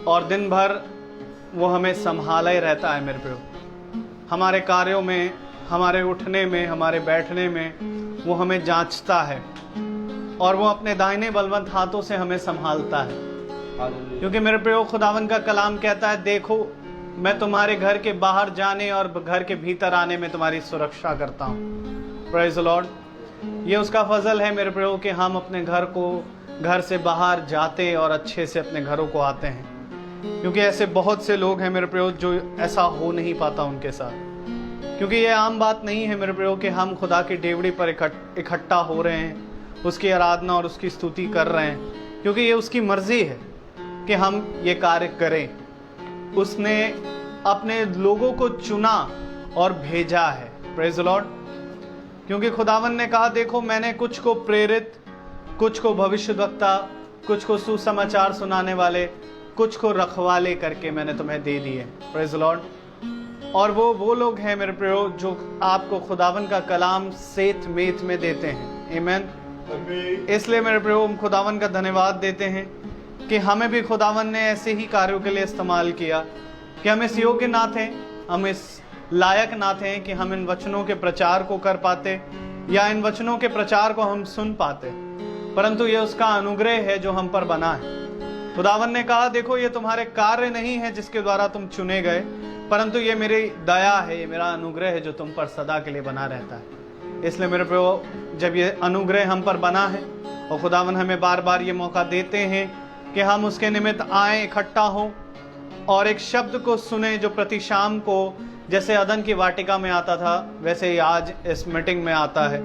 और दिन भर वो हमें संभाला ही रहता है मेरे प्रियो। हमारे कार्यों में, हमारे उठने में, हमारे बैठने में वो हमें जांचता है और वो अपने दाहिने बलवंत हाथों से हमें संभालता है। क्योंकि मेरे प्रियो खुदावन का कलाम कहता है, देखो मैं तुम्हारे घर के बाहर जाने और घर के भीतर आने में तुम्हारी सुरक्षा करता हूँ। Praise the Lord. ये उसका फजल है मेरे प्रियो कि हम अपने घर से बाहर जाते और अच्छे से अपने घरों को आते हैं। क्योंकि ऐसे बहुत से लोग हैं मेरे प्रियो जो ऐसा हो नहीं पाता उनके साथ। क्योंकि ये आम बात नहीं है मेरे प्रियो कि हम खुदा की डेवड़ी पर इकट्ठा हो रहे हैं, उसकी आराधना और उसकी स्तुति कर रहे हैं। क्योंकि ये उसकी मर्जी है कि हम ये कार्य करें। उसने अपने लोगों को चुना और भेजा है। Praise the Lord. क्योंकि खुदावन ने कहा, देखो मैंने कुछ को प्रेरित, कुछ को भविष्यद्वक्ता, कुछ को सुसमाचार सुनाने वाले, कुछ को रखवाले करके मैंने तुम्हें दे दिए। Praise the Lord. और वो लोग हैं मेरे प्रियो जो आपको खुदावन का कलाम सेत मेत में देते हैं। आमीन। इसलिए मेरे प्रभु हम खुदावन का धन्यवाद देते हैं कि हमें भी खुदावन ने ऐसे ही कार्यों के लिए इस्तेमाल किया कि हम इस योग्य ना थे, हम इस लायक ना थे कि हम इन वचनों के प्रचार को कर पाते या इन वचनों के प्रचार को हम सुन पाते, परंतु ये उसका अनुग्रह है जो हम पर बना है। खुदावन ने कहा, देखो ये तुम्हारे कार्य नहीं है जिसके द्वारा तुम चुने गए, परंतु ये मेरी दया है, ये मेरा अनुग्रह है जो तुम पर सदा के लिए बना रहता है। इसलिए मेरे प्रभु जब ये अनुग्रह हम पर बना है और खुदावन हमें बार बार ये मौका देते हैं कि हम उसके निमित्त आए, इकट्ठा हों और एक शब्द को सुने जो प्रति शाम को जैसे अदन की वाटिका में आता था वैसे ही आज इस मीटिंग में आता है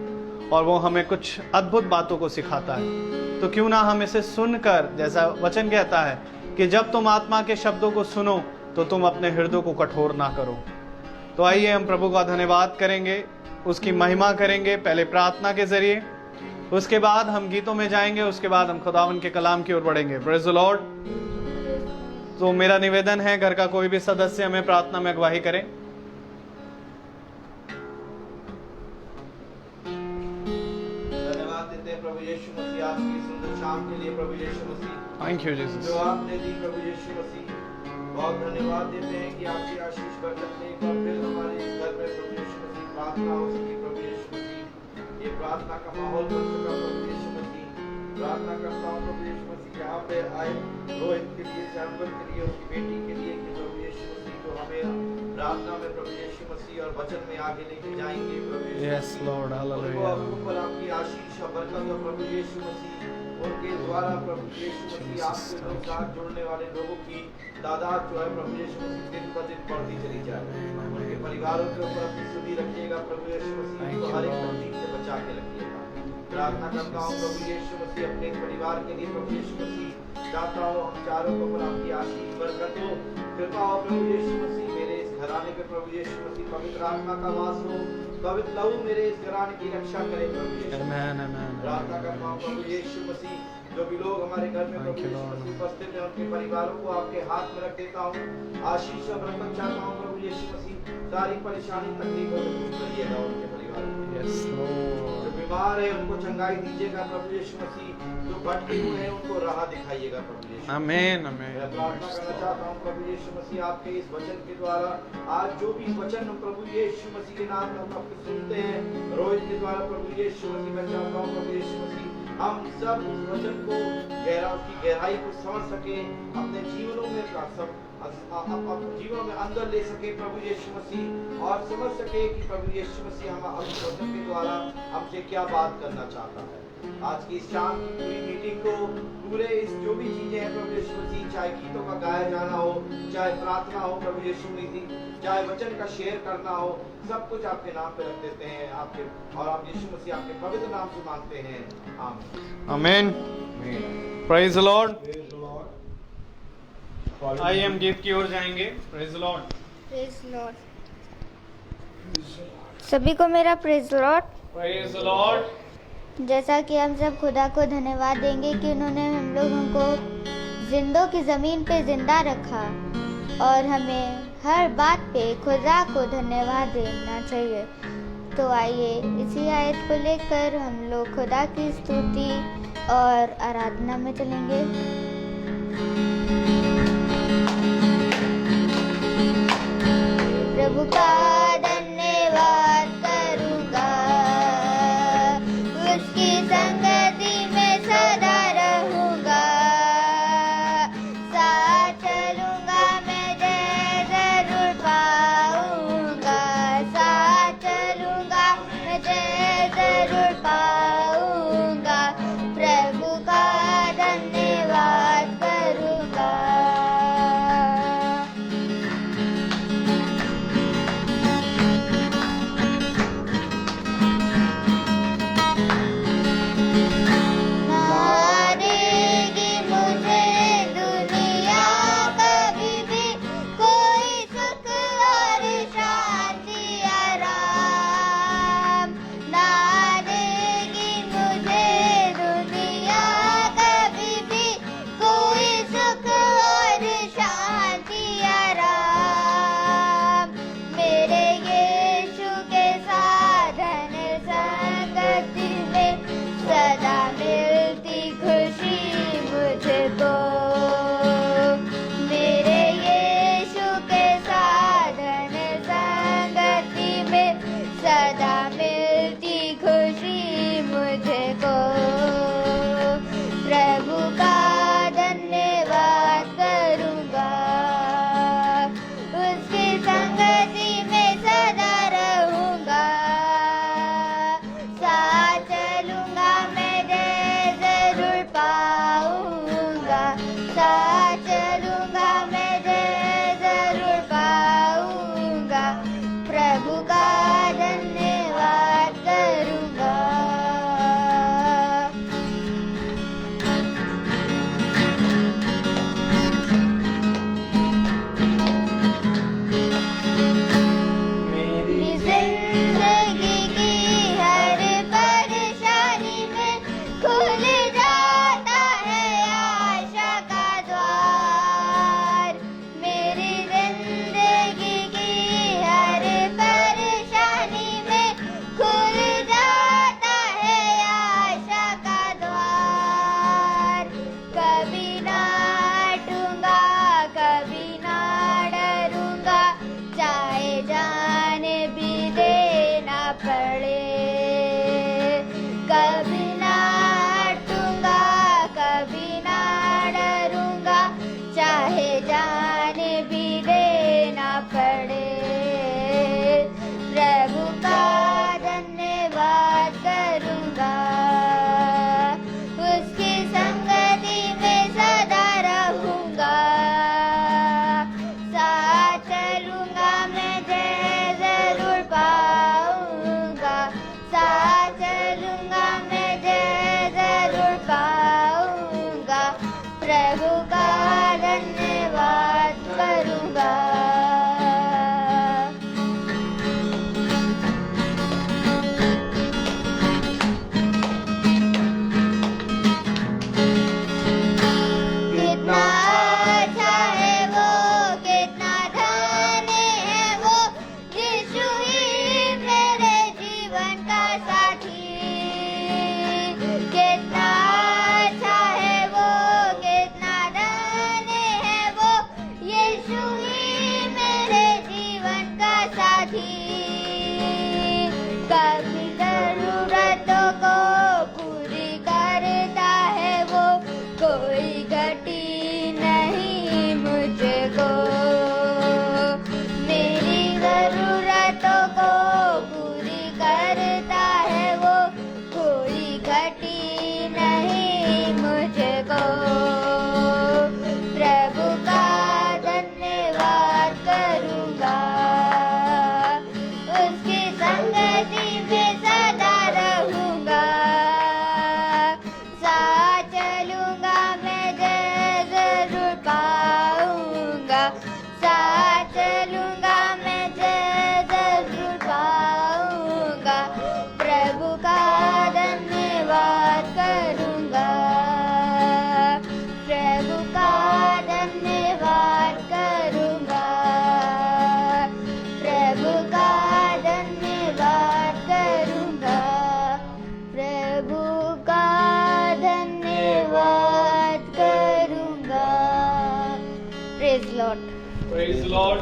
और वो हमें कुछ अद्भुत बातों को सिखाता है। तो क्यों ना हम इसे सुनकर, जैसा वचन कहता है कि जब तुम आत्मा के शब्दों को सुनो तो तुम अपने हृदय को कठोर ना करो। तो आइए हम प्रभु का धन्यवाद करेंगे, उसकी महिमा करेंगे, पहले प्रार्थना के जरिए, उसके बाद हम गीतों में जाएंगे, उसके बाद हम खुदावन के कलाम की ओर बढ़ेंगे। Praise the Lord. तो मेरा निवेदन है घर का कोई भी सदस्य हमें प्रार्थना में अगुवाही करे। धन्यवाद देते हैं प्रभु यीशु मसीह आपकी सुंदर शाम के लिए। प्रभु यीशु मसीह थैंक यू जीसस, जो आपने दी प्रभु यीशु मसीह, बहुत धन्यवाद देते हैं कि आपकी आशीष बरकत ने एक बार फिर हमारे इस घर में प्रभु यीशु मसीह प्रार्थना हो सकी। प्रभु यीशु मसीह ये प्रार्थना का माहौल बन सका। प्रभु यीशु मसीह प्रार्थना करता हूँ प्रभु यीशु मसीह यहाँ पे आए रोहित के लिए, सैमुअल के लिए, उसकी बेटी के लिए, कि प्रभु यीशु मसीह जो हमें प्रार्थना में प्रभु यीशु मसीह और वचन में आगे लेके जाएंगे। प्रभु यस लॉर्ड, हालेलुया। ऊपर आपकी आशीष और बरकत हो प्रभु यीशु मसीह, उनके द्वारा प्रभु यीशु मसीह आपके साथ जुड़ने वाले लोगों की तादाद जो है प्रभु यीशु मसीह दिन ब दिन बढ़ती चली जाए। उनके परिवारों के ऊपर अपनी सुधि रखिएगा प्रभु यीशु मसीह, तो हर एक तकलीफ से बचा के रखिएगा। प्रार्थना करता हूँ प्रभु यीशु मसीह अपने परिवार के लिए। प्रभु यीशु मसीह चाहता हूँ हम चारों को पर आपकी आशीष बरकत हो, कृपा हो प्रभु यीशु मसीह। मेरे इस घराने पे प्रभु यीशु मसीह पवित्र आत्मा का वास हो, पवित्र लहू मेरे इस घराने की रक्षा करे प्रभु यीशु। प्रार्थना करता हूँ प्रभु यीशु मसीह जो भी लोग हमारे घर में प्रभु यीशु मसीह उपस्थित हैं उनके परिवारों को आपके हाथ में रख देता हूँ। आशीष और बरकत चाहता हूँ प्रभु यीशु मसीह, सारी परेशानी तकलीफों से दूर करिएगा उनके परिवारों को। जो बीमार है उनको चंगाई दीजिएगा प्रभु यीशु मसीह, जो भटके हुए हैं उनको राह दिखाइएगा प्रभु यीशु। आमीन आमीन। मैं प्रार्थना करना चाहता हूँ प्रभु यीशु मसीह आपके इस वचन के द्वारा, आज जो भी वचन प्रभु यीशु मसीह के नाम में हम आपको सुनते हैं रोज के द्वारा प्रभु यीशु मसीह, मैं चाहता हूँ प्रभु यीशु मसीह हम सब उस वचन को उसकी गहराई को समझ सके, अपने जीवनों में सब जीवन में अंदर ले सके प्रभु यीशु मसीह, और समझ सके कि प्रभु यीशु मसीह हम अपने वचन के द्वारा हमसे क्या बात करना चाहता है। आज की इस शाम की पूरी मीटिंग को, पूरे इस जो भी चीजें हैं प्रभु यीशु मसीह, चाहे गीतों का गाया जाना हो, चाहे प्रार्थना हो प्रभु यीशु मसीह, चाहे वचन का शेयर करना हो, सब कुछ आपके नाम पे रख देते हैं आपके, और आप यीशु मसीह आपके पवित्र नाम से मांगते हैं। आमीन। Praise the Lord. आइए हम गीत की ओर जाएंगे। Praise the Lord. Praise Lord. सभी को मेरा praise Lord. Praise the Lord. जैसा कि हम सब खुदा को धन्यवाद देंगे कि उन्होंने हम लोगों को जिंदों की ज़मीन पे जिंदा रखा, और हमें हर बात पे खुदा को धन्यवाद देना चाहिए। तो आइए इसी आयत को लेकर हम लोग खुदा की स्तुति और आराधना में चलेंगे। का धन्यवाद करूँगा, उसकी संगति में सदा रहूँगा, साथ चलूँगा मैं जय जरूर पाऊँगा, साथ चलूँगा मैं जय जरूर पाऊँगा, प्रभु का धन्यवाद करूँगा। मारेगी मुझे दुनिया कभी भी कोई सुख और शांति आराम, मारेगी मुझे दुनिया कभी भी कोई सुख और शांति आराम, मेरे यीशु के साधन संगति में सदा मिलती खुशी मुझको, मेरे यीशु के साधन संगति में सदा मिलती खुशी मुझको, प्रभु का धन्यवाद करूँगा, उसकी संगति में सदा रहूँगा, साथ चलूँगा मैं जय जरूर पाऊँगा, साथ चलूँगा मैं जय जरूर पाऊँगा, प्रभु का धन्यवाद करूँगा। मेरी जिंदगी की हर परेशानी में खुल जाता है आशा का द्वार, मेरी जिंदगी की हर परेशानी में खुल जाता है आशा का द्वार, कभी ना हटूंगा, कभी ना डरूंगा, चाहे जान भी देना पड़े, कभी ना हटूंगा, कभी ना डरूंगा, चाहे जान भी देना पड़े, प्रभु का धन्यवाद करूँगा, उसकी संगति में सदा रहूँगा, साथ चलूँगा मैं जय जरूर पाऊँगा, साथ चलूँगा मैं जय जरूर पाऊँगा, प्रभु का धन्यवाद करूँगा। कितना अच्छा है वो, कितना धन्य है वो, यीशु ही मेरे जीवन का साथी, कितना अच्छा है वो, कितना धन्य है वो, यीशु ही मेरे जीवन का साथी, कभी जरूरतों को पूरी करता है वो, कोई घटी नहीं मुझको, मेरी जरूरतों को पूरी करता है वो, कोई घटी नहीं मुझको, प्रभु का धन्यवाद करूँगा, उसकी संगति में सदा रहूँगा, साथ चलूँगा मैं जय जरूर पाऊँगा, साथ चलूँगा मैं जय जरूर पाऊँगा, प्रभु का धन्यवाद करूँगा, प्रभु का धन्यवाद करूँगा, प्रभु का धन्यवाद करूँगा, प्रभु का धन्यवाद करूँगा। Praise Lord. Praise the Lord.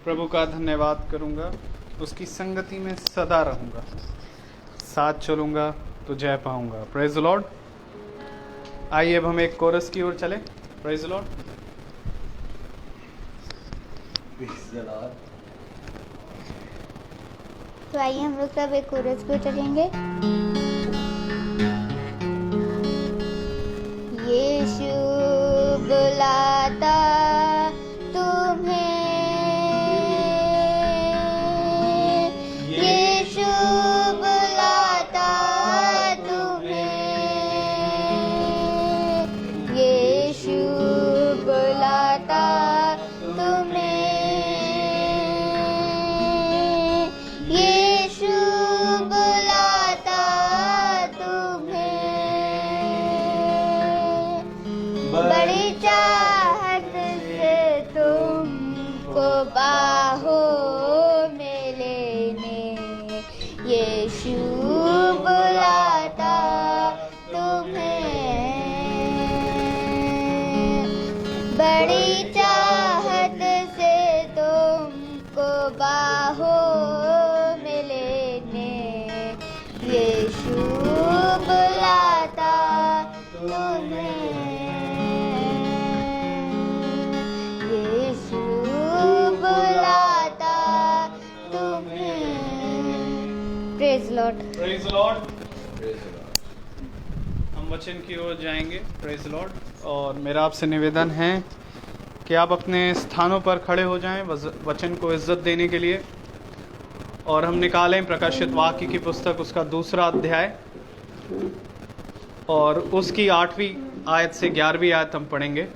प्रभु का धन्यवाद करूंगा, उसकी संगति में सदा रहूंगा, साथ चलूंगा तो जय पाऊंगा। Praise the Lord. आइए अब हम एक कोरस की ओर चले। Praise the Lord. तो आइए हम लोग सब एक कोरस को चलेंगे। यीशु बुलाता तुम्हें, यीशु बुलाता तुम्हें, यीशु बुलाता तुम्हें, यीशु बुलाता तुम्हें। बड़ी चाहत से तुमको बाहों में लेने, यीशु बुलाता तुम्हें। बड़ी चाहत से तुमको बाहों में लेने, यीशु बुलाता तुम्हें, यीशु बुलाता तुम्हें। Praise Lord. Praise Lord. हम वचन की ओर जाएंगे। Praise Lord. और मेरा आपसे निवेदन है कि आप अपने स्थानों पर खड़े हो जाएं वचन को इज्जत देने के लिए, और हम निकालें प्रकाशित वाक्य की पुस्तक उसका 2 अध्याय और उसकी 8वीं आयत से 11वीं आयत हम पढ़ेंगे।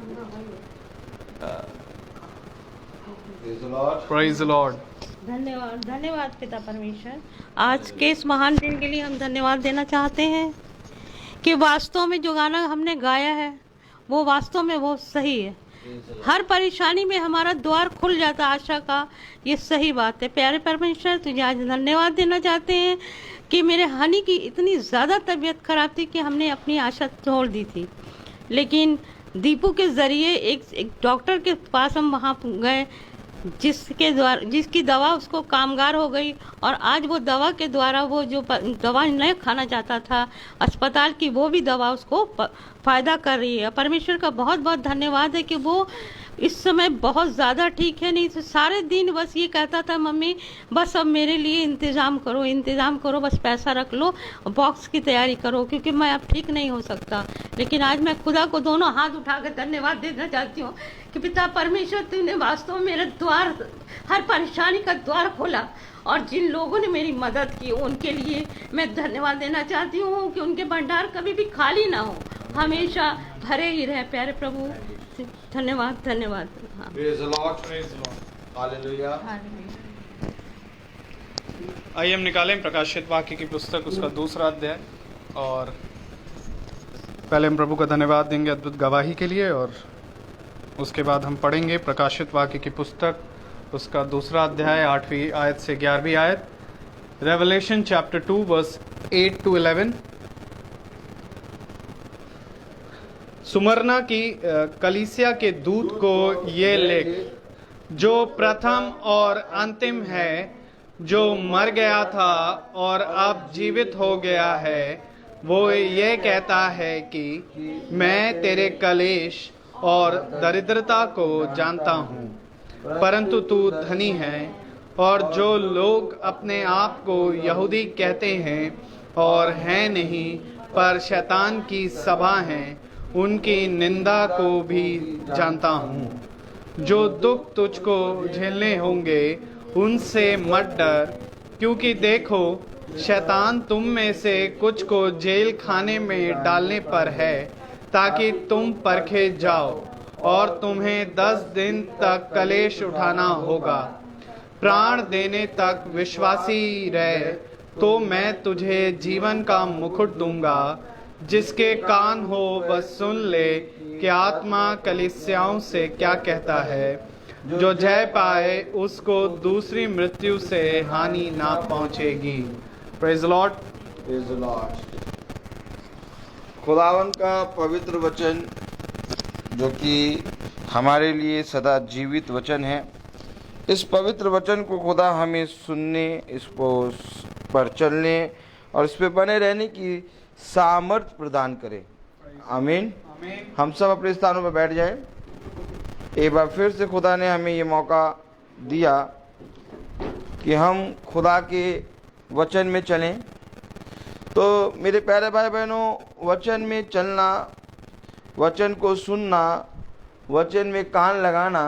Praise Lord. धन्यवाद, धन्यवाद पिता परमेश्वर। आज के इस महान दिन के लिए हम धन्यवाद देना चाहते हैं कि वास्तव में जो गाना हमने गाया है वो वास्तव में वो सही है। हर परेशानी में हमारा द्वार खुल जाता आशा का, ये सही बात है। प्यारे परमेश्वर, तुझे आज धन्यवाद देना चाहते हैं कि मेरे हनी की इतनी ज़्यादा तबीयत खराब थी कि हमने अपनी आशा छोड़ दी थी, लेकिन दीपू के ज़रिए एक डॉक्टर के पास हम वहाँ गए जिसकी दवा उसको कामगार हो गई, और आज वो दवा के द्वारा वो जो दवा नहीं खाना चाहता था अस्पताल की, वो भी दवा उसको फ़ायदा कर रही है। परमेश्वर का बहुत बहुत धन्यवाद है कि वो इस समय बहुत ज़्यादा ठीक है। नहीं तो सारे दिन बस ये कहता था, मम्मी बस अब मेरे लिए इंतज़ाम करो, बस पैसा रख लो, बॉक्स की तैयारी करो, क्योंकि मैं अब ठीक नहीं हो सकता। लेकिन आज मैं खुदा को दोनों हाथ उठाकर धन्यवाद देना चाहती हूँ कि पिता परमेश्वर, तूने वास्तव में मेरा द्वार, हर परेशानी का द्वार खोला, और जिन लोगों ने मेरी मदद की उनके लिए मैं धन्यवाद देना चाहती हूँ कि उनके भंडार कभी भी खाली ना हो, हमेशा भरे ही रहे। प्यारे प्रभु, धन्यवाद, धन्यवाद। हाँ। Praise the Lord. Hallelujah. आइए हम निकालें प्रकाशित वाक्य की पुस्तक उसका 2 अध्याय, और पहले हम प्रभु का धन्यवाद देंगे अद्भुत गवाही के लिए, और उसके बाद हम पढ़ेंगे प्रकाशित वाक्य की पुस्तक उसका 2 अध्याय 8वीं आयत से 11वीं आयत। Revelation chapter 2 verse 8 to 11। Smyrna की कलीसिया के दूत को ये लिख, जो प्रथम और अंतिम है, जो मर गया था और अब जीवित हो गया है, वो ये कहता है कि मैं तेरे कलेश और दरिद्रता को जानता हूँ, परंतु तू धनी है, और जो लोग अपने आप को यहूदी कहते हैं और हैं नहीं पर शैतान की सभा हैं, उनकी निंदा को भी जानता हूँ। जो दुख तुझको झेलने होंगे उनसे मत डर, क्योंकि देखो शैतान तुम में से कुछ को जेल खाने में डालने पर है, ताकि तुम परखे जाओ, और तुम्हें 10 दिन तक कलेश उठाना होगा। प्राण देने तक विश्वासी रहे, तो मैं तुझे जीवन का मुकुट दूंगा। जिसके कान हो वह सुन ले कि आत्मा कलीसियाओं से क्या कहता है। जो जय पाए उसको दूसरी मृत्यु से हानि ना पहुंचेगी। Praise the Lord. Praise the Lord. खुदावन का पवित्र वचन जो कि हमारे लिए सदा जीवित वचन है, इस पवित्र वचन को खुदा हमें सुनने, इसको पर चलने और इस पे बने रहने की सामर्थ्य प्रदान करे। आमीन। हम सब अपने स्थानों पर बैठ जाएं। एक बार फिर से खुदा ने हमें ये मौका दिया कि हम खुदा के वचन में चलें। तो मेरे प्यारे भाई बहनों, वचन में चलना, वचन को सुनना, वचन में कान लगाना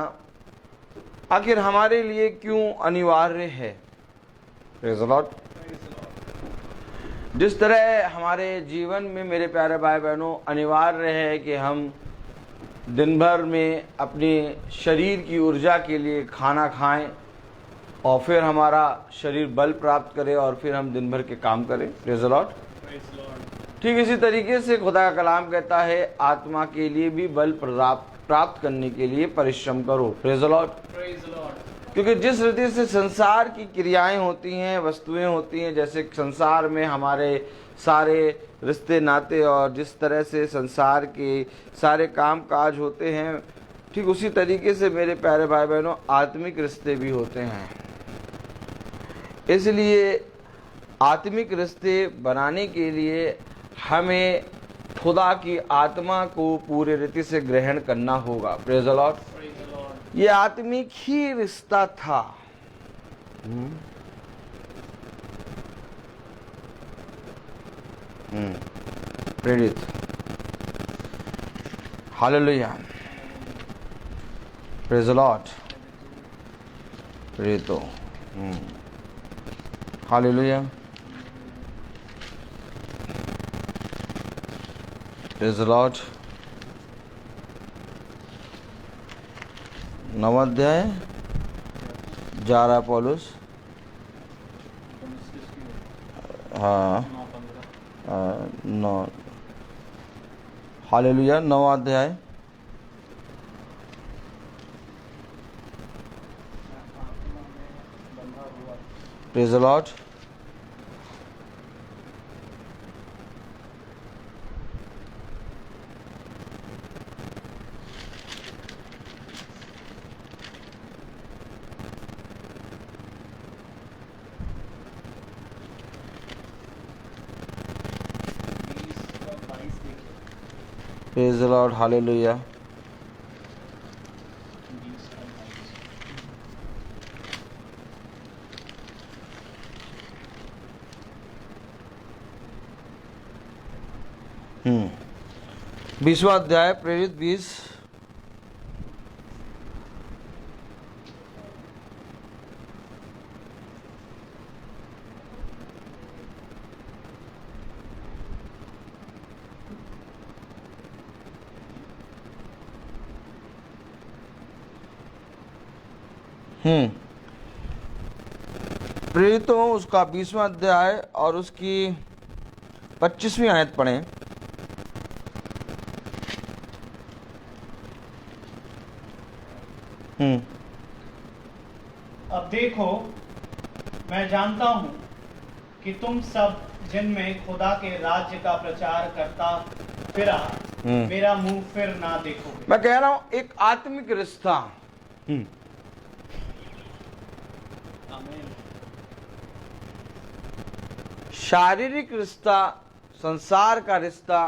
आखिर हमारे लिए क्यों अनिवार्य है? Praise the Lord. जिस तरह हमारे जीवन में मेरे प्यारे भाई बहनों अनिवार्य है कि हम दिन भर में अपने शरीर की ऊर्जा के लिए खाना खाएं और फिर हमारा शरीर बल प्राप्त करे और फिर हम दिन भर के काम करें। Praise the Lord. ठीक इसी तरीके से खुदा का कलाम कहता है आत्मा के लिए भी बल प्राप्त करने के लिए परिश्रम करो। Praise the Lord. क्योंकि जिस रीति से संसार की क्रियाएं होती हैं, वस्तुएं होती हैं, जैसे संसार में हमारे सारे रिश्ते नाते और जिस तरह से संसार के सारे काम काज होते हैं, ठीक उसी तरीके से मेरे प्यारे भाई बहनों आत्मिक रिश्ते भी होते हैं। इसलिए आत्मिक रिश्ते बनाने के लिए हमें खुदा की आत्मा को पूरे रीति से ग्रहण करना होगा। Praise the Lord. ये आत्मिक ही रिश्ता था। प्रेरित। हालेलुया। Praise the Lord. प्रेरितो। हालेलुया। Praise the Lord. 9 अध्याय जा रहा पौलुस। हाँ 9। हालेलुया। 9 अध्याय praise the Lord. Praise the Lord. Hallelujah. बीसवां अध्याय प्रेरित 20। प्रेरितों उसका 20वां अध्याय और उसकी 25वीं आयत पढ़ें। अब देखो, मैं जानता हूँ कि तुम सब जिनमें खुदा के राज्य का प्रचार करता फिरा मेरा मुंह फिर ना देखोगे। मैं कह रहा हूँ एक आत्मिक रिश्ता। शारीरिक रिश्ता, संसार का रिश्ता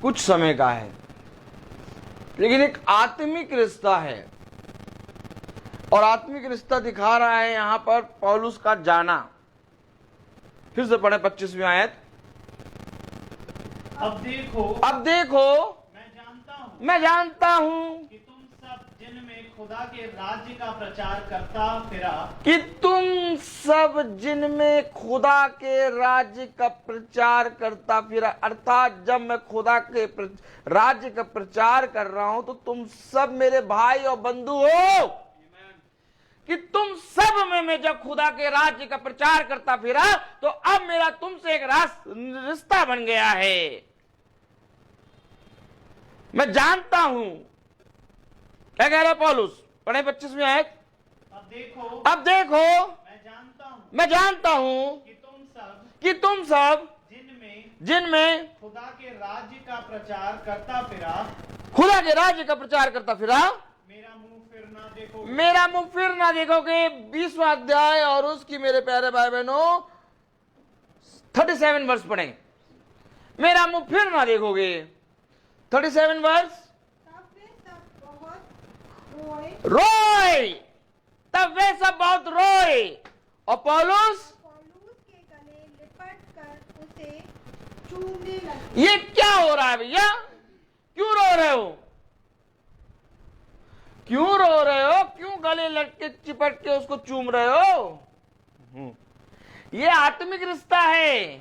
कुछ समय का है, लेकिन एक आत्मिक रिश्ता है। और आत्मिक रिश्ता दिखा रहा है यहां पर पौलुस का जाना। फिर से पढ़े 25वीं आयत। अब देखो, मैं जानता हूं कि तुम सब जिनमें खुदा के राज्य का प्रचार करता फिरा कि तुम सब जिनमें खुदा के राज्य का प्रचार करता फिरा। अर्थात जब मैं खुदा के राज्य का प्रचार कर रहा हूं तो तुम सब मेरे भाई और बंधु हो। कि तुम सब में मैं जब खुदा के राज्य का प्रचार करता फिरा तो अब मेरा तुमसे एक रिश्ता बन गया है। मैं जानता हूं। क्या कह रहा है पौलुस? पढ़े 25वीं आयत। अब देखो मैं जानता हूं कि तुम सब जिनमें खुदा के राज्य का प्रचार करता फिरा खुदा के राज्य का प्रचार करता फिरा मेरा मुंह फिर मेरा मुंह फिर ना देखोगे 20वां अध्याय और उसकी मेरे प्यारे भाई बहनों 37 वर्ष पढ़े। मेरा मुंह फिर ना देखोगे। 37 वर्ष। तब वे सब बहुत रोए। रोए, तब वे सब बहुत रोए और पौलुस के गले लिपट कर उसे चूमने लगे। ये क्या हो रहा है भैया? क्यों रो रहे हो? क्यों रो रहे हो? क्यों गले लटके चिपट के उसको चूम रहे हो? ये आत्मिक रिश्ता है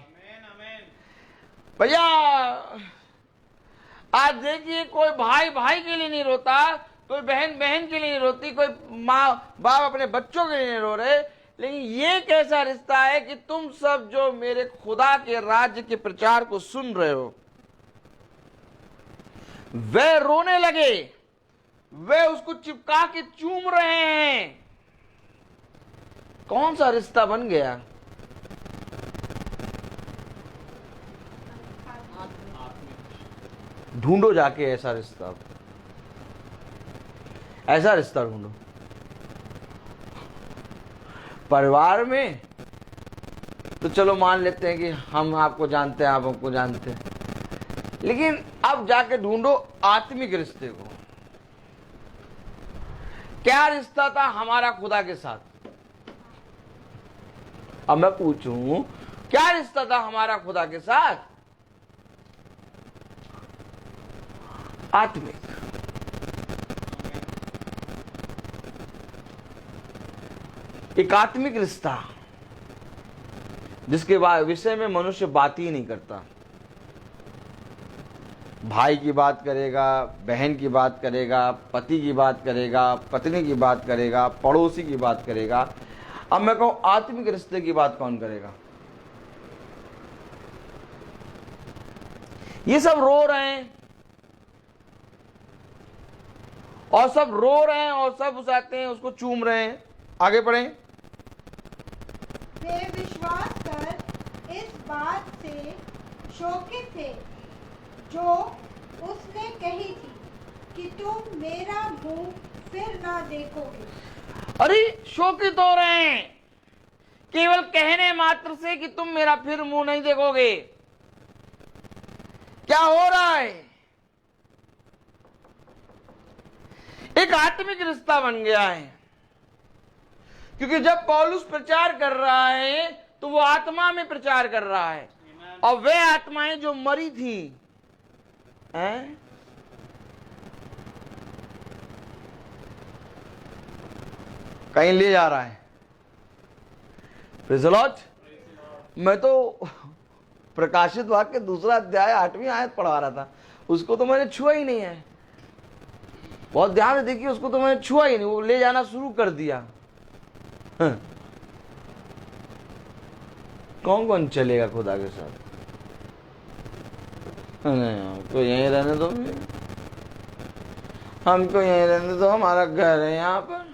भैया। आज देखिए, कोई भाई भाई के लिए नहीं रोता, कोई बहन बहन के लिए नहीं रोती, कोई माँ बाप अपने बच्चों के लिए नहीं रो रहे। लेकिन ये कैसा रिश्ता है कि तुम सब जो मेरे खुदा के राज्य के प्रचार को सुन रहे हो, वे रोने लगे, वे उसको चिपका के चूम रहे हैं। कौन सा रिश्ता बन गया? ढूंढो जाके ऐसा रिश्ता, ऐसा रिश्ता ढूंढो। परिवार में तो चलो मान लेते हैं कि हम आपको जानते हैं, आप हमको जानते हैं, लेकिन अब जाके ढूंढो आत्मिक रिश्ते को। क्या रिश्ता था हमारा खुदा के साथ? अब मैं पूछूं, क्या रिश्ता था हमारा खुदा के साथ? आत्मिक। एक आत्मिक रिश्ता जिसके विषय में मनुष्य बात ही नहीं करता। भाई की बात करेगा, बहन की बात करेगा, पति की बात करेगा, पत्नी की बात करेगा, पड़ोसी की बात करेगा। अब मैं कहूं आत्मिक रिश्ते की बात कौन करेगा? ये सब रो रहे हैं और सब रो रहे हैं और सब उस आते हैं उसको चूम रहे हैं। आगे बढ़ें। वे विश्वास कर इस बात से शोकित थे जो उसने कही थी कि तुम मेरा मुंह फिर ना देखोगे। अरे शोकित हो रहे हैं केवल कहने मात्र से कि तुम मेरा फिर मुंह नहीं देखोगे। क्या हो रहा है? एक आत्मिक रिश्ता बन गया है, क्योंकि जब पौलुस प्रचार कर रहा है तो वो आत्मा में प्रचार कर रहा है, और वे आत्माएं जो मरी थी हैं, कहीं ले जा रहा है। Praise the Lord. मैं तो प्रकाशित वाक्य दूसरा अध्याय 8वीं आयत पढ़ा रहा था, उसको तो मैंने छुआ ही नहीं है। बहुत ध्यान से देखिए, उसको तो मैंने छुआ ही नहीं, वो ले जाना शुरू कर दिया। कौन कौन चलेगा खुदा के साथ? हमको यहीं रहने दो, हमको यहीं रहने दो, हमारा घर है यहाँ पर।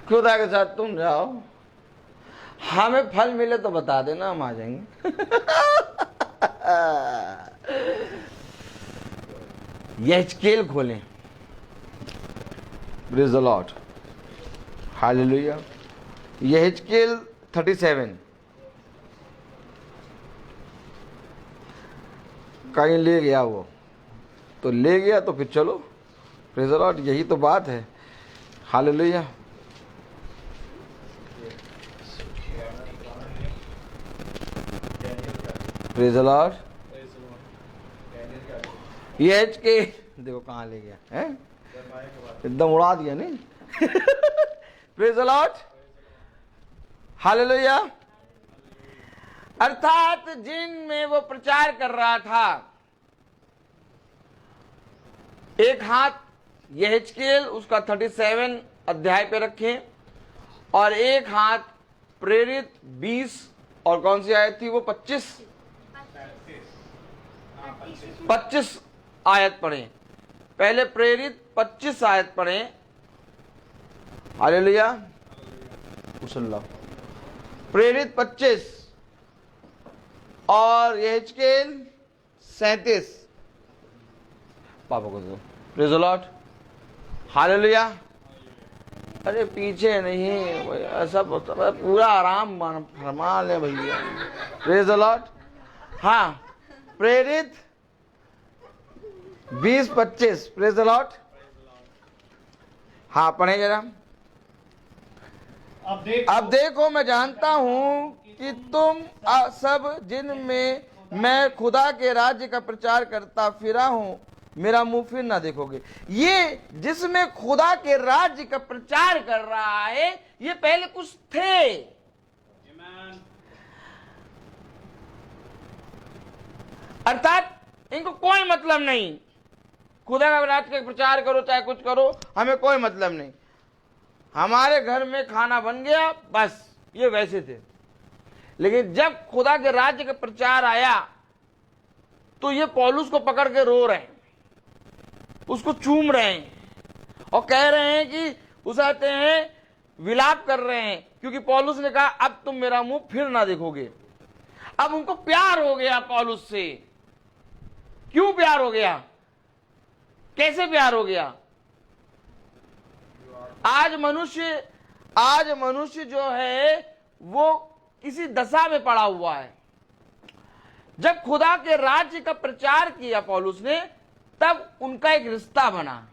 खुदा के साथ तुम जाओ, हमें फल मिले तो बता देना, हम आ जाएंगे। यहेजकेल खोलें। Praise the Lord, hallelujah. यहेजकेल 37 कहीं ले गया, वो तो ले गया, तो फिर चलो। प्रेज़ द लॉर्ड, यही तो बात है। हालेलुया। Praise the Lord. यहेजकेल देखो कहाँ ले गया है, एकदम उड़ा दिया नहीं। Praise the Lord, hallelujah. अर्थात जिन में वो प्रचार कर रहा था, एक हाथ यहेजकेल उसका 37 अध्याय पे रखें, और एक हाथ प्रेरित 20 और कौन सी आयत थी वो 25 आयत पढ़ें। पहले प्रेरित 25 आयत पढ़ें। हालेलुया। कुशल प्रेरित 25 और यहेजकेल 37। पापा को दो। Praise the Lord. हालेलुया। अरे पीछे नहीं भैया, सब पूरा आराम फरमा ले भैया। Praise the Lord. हाँ, प्रेरित 20-25। Praise the Lord. हाँ पढ़े जरा। अब देखो मैं जानता हूं कि तुम सब जिनमें मैं खुदा के राज्य का प्रचार करता फिरा हूं, मेरा मुंह फिर ना देखोगे। ये जिसमें खुदा के राज्य का प्रचार कर रहा है, ये पहले कुछ थे। अर्थात इनको कोई मतलब नहीं, खुदा का राज्य का प्रचार करो चाहे कुछ करो, हमें कोई मतलब नहीं। हमारे घर में खाना बन गया बस, ये वैसे थे। लेकिन जब खुदा के राज्य का प्रचार आया तो ये पौलुस को पकड़ के रो रहे हैं, उसको चूम रहे हैं और कह रहे हैं कि उसाते हैं, विलाप कर रहे हैं, क्योंकि पौलुस ने कहा अब तुम मेरा मुंह फिर ना देखोगे। अब उनको प्यार हो गया पौलुस से। क्यों प्यार हो गया? कैसे प्यार हो गया? आज मनुष्य जो है वो किसी दशा में पड़ा हुआ है। जब खुदा के राज्य का प्रचार किया पौलुस ने, तब उनका एक रिश्ता बना।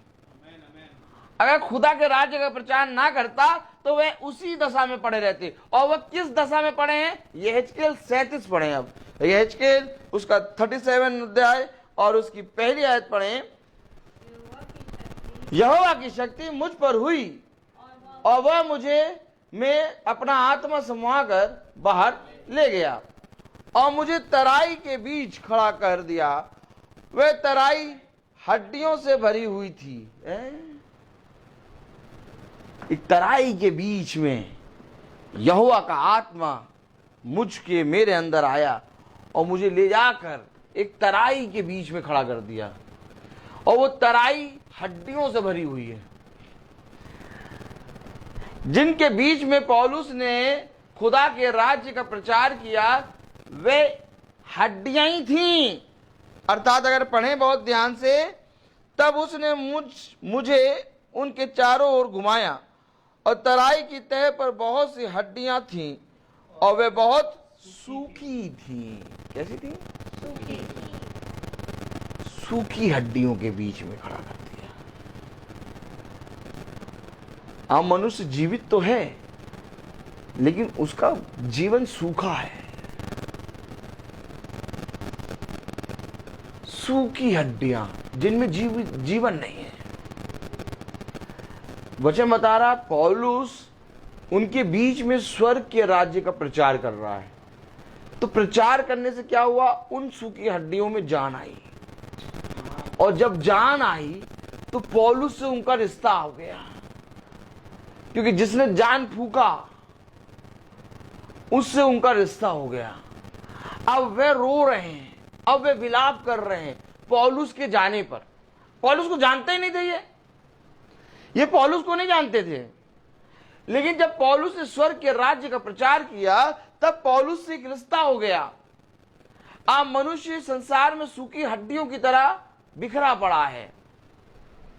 अगर खुदा के राज्य का प्रचार ना करता तो वे उसी दशा में पड़े रहते। और वह किस दशा में पड़े हैं? यहेजकेल 37 पढ़े। अब यहेजकेल उसका 37 अध्याय और उसकी पहली आयत पढ़े। यहोवा की शक्ति मुझ पर हुई और वह मुझे में अपना आत्मा समवाकर बाहर ले गया और मुझे तराई के बीच खड़ा कर दिया। वह तराई हड्डियों से भरी हुई थी। एक तराई के बीच में यहोवा का आत्मा मेरे अंदर आया और मुझे ले जाकर एक तराई के बीच में खड़ा कर दिया, और वो तराई हड्डियों से भरी हुई है। जिनके बीच में पौलुस ने खुदा के राज्य का प्रचार किया, वे हड्डियां ही थीं। अर्थात अगर पढ़ें बहुत ध्यान से, तब उसने मुझे उनके चारों ओर घुमाया और तराई की तह पर बहुत सी हड्डियां थीं और वे बहुत सूखी थीं। कैसी थी? सूखी हड्डियों के बीच में खड़ा कर दिया। अब मनुष्य जीवित तो है, लेकिन उसका जीवन सूखा है। सूखी हड्डियां जिनमें जीवन नहीं है। वचन बता रहा, पौलुस उनके बीच में स्वर्ग के राज्य का प्रचार कर रहा है। तो प्रचार करने से क्या हुआ? उन सूखी हड्डियों में जान आई, और जब जान आई तो पौलुस से उनका रिश्ता हो गया, क्योंकि जिसने जान फूका उससे उनका रिश्ता हो गया। अब वे रो रहे हैं, अब वे विलाप कर रहे हैं पौलुस के जाने पर। पौलुस को जानते ही नहीं थे, ये पौलुस को नहीं जानते थे। लेकिन जब पौलुस ने स्वर्ग के राज्य का प्रचार किया, तब पौलुस से एक रिश्ता हो गया। अब मनुष्य संसार में सूखी हड्डियों की तरह बिखरा पड़ा है।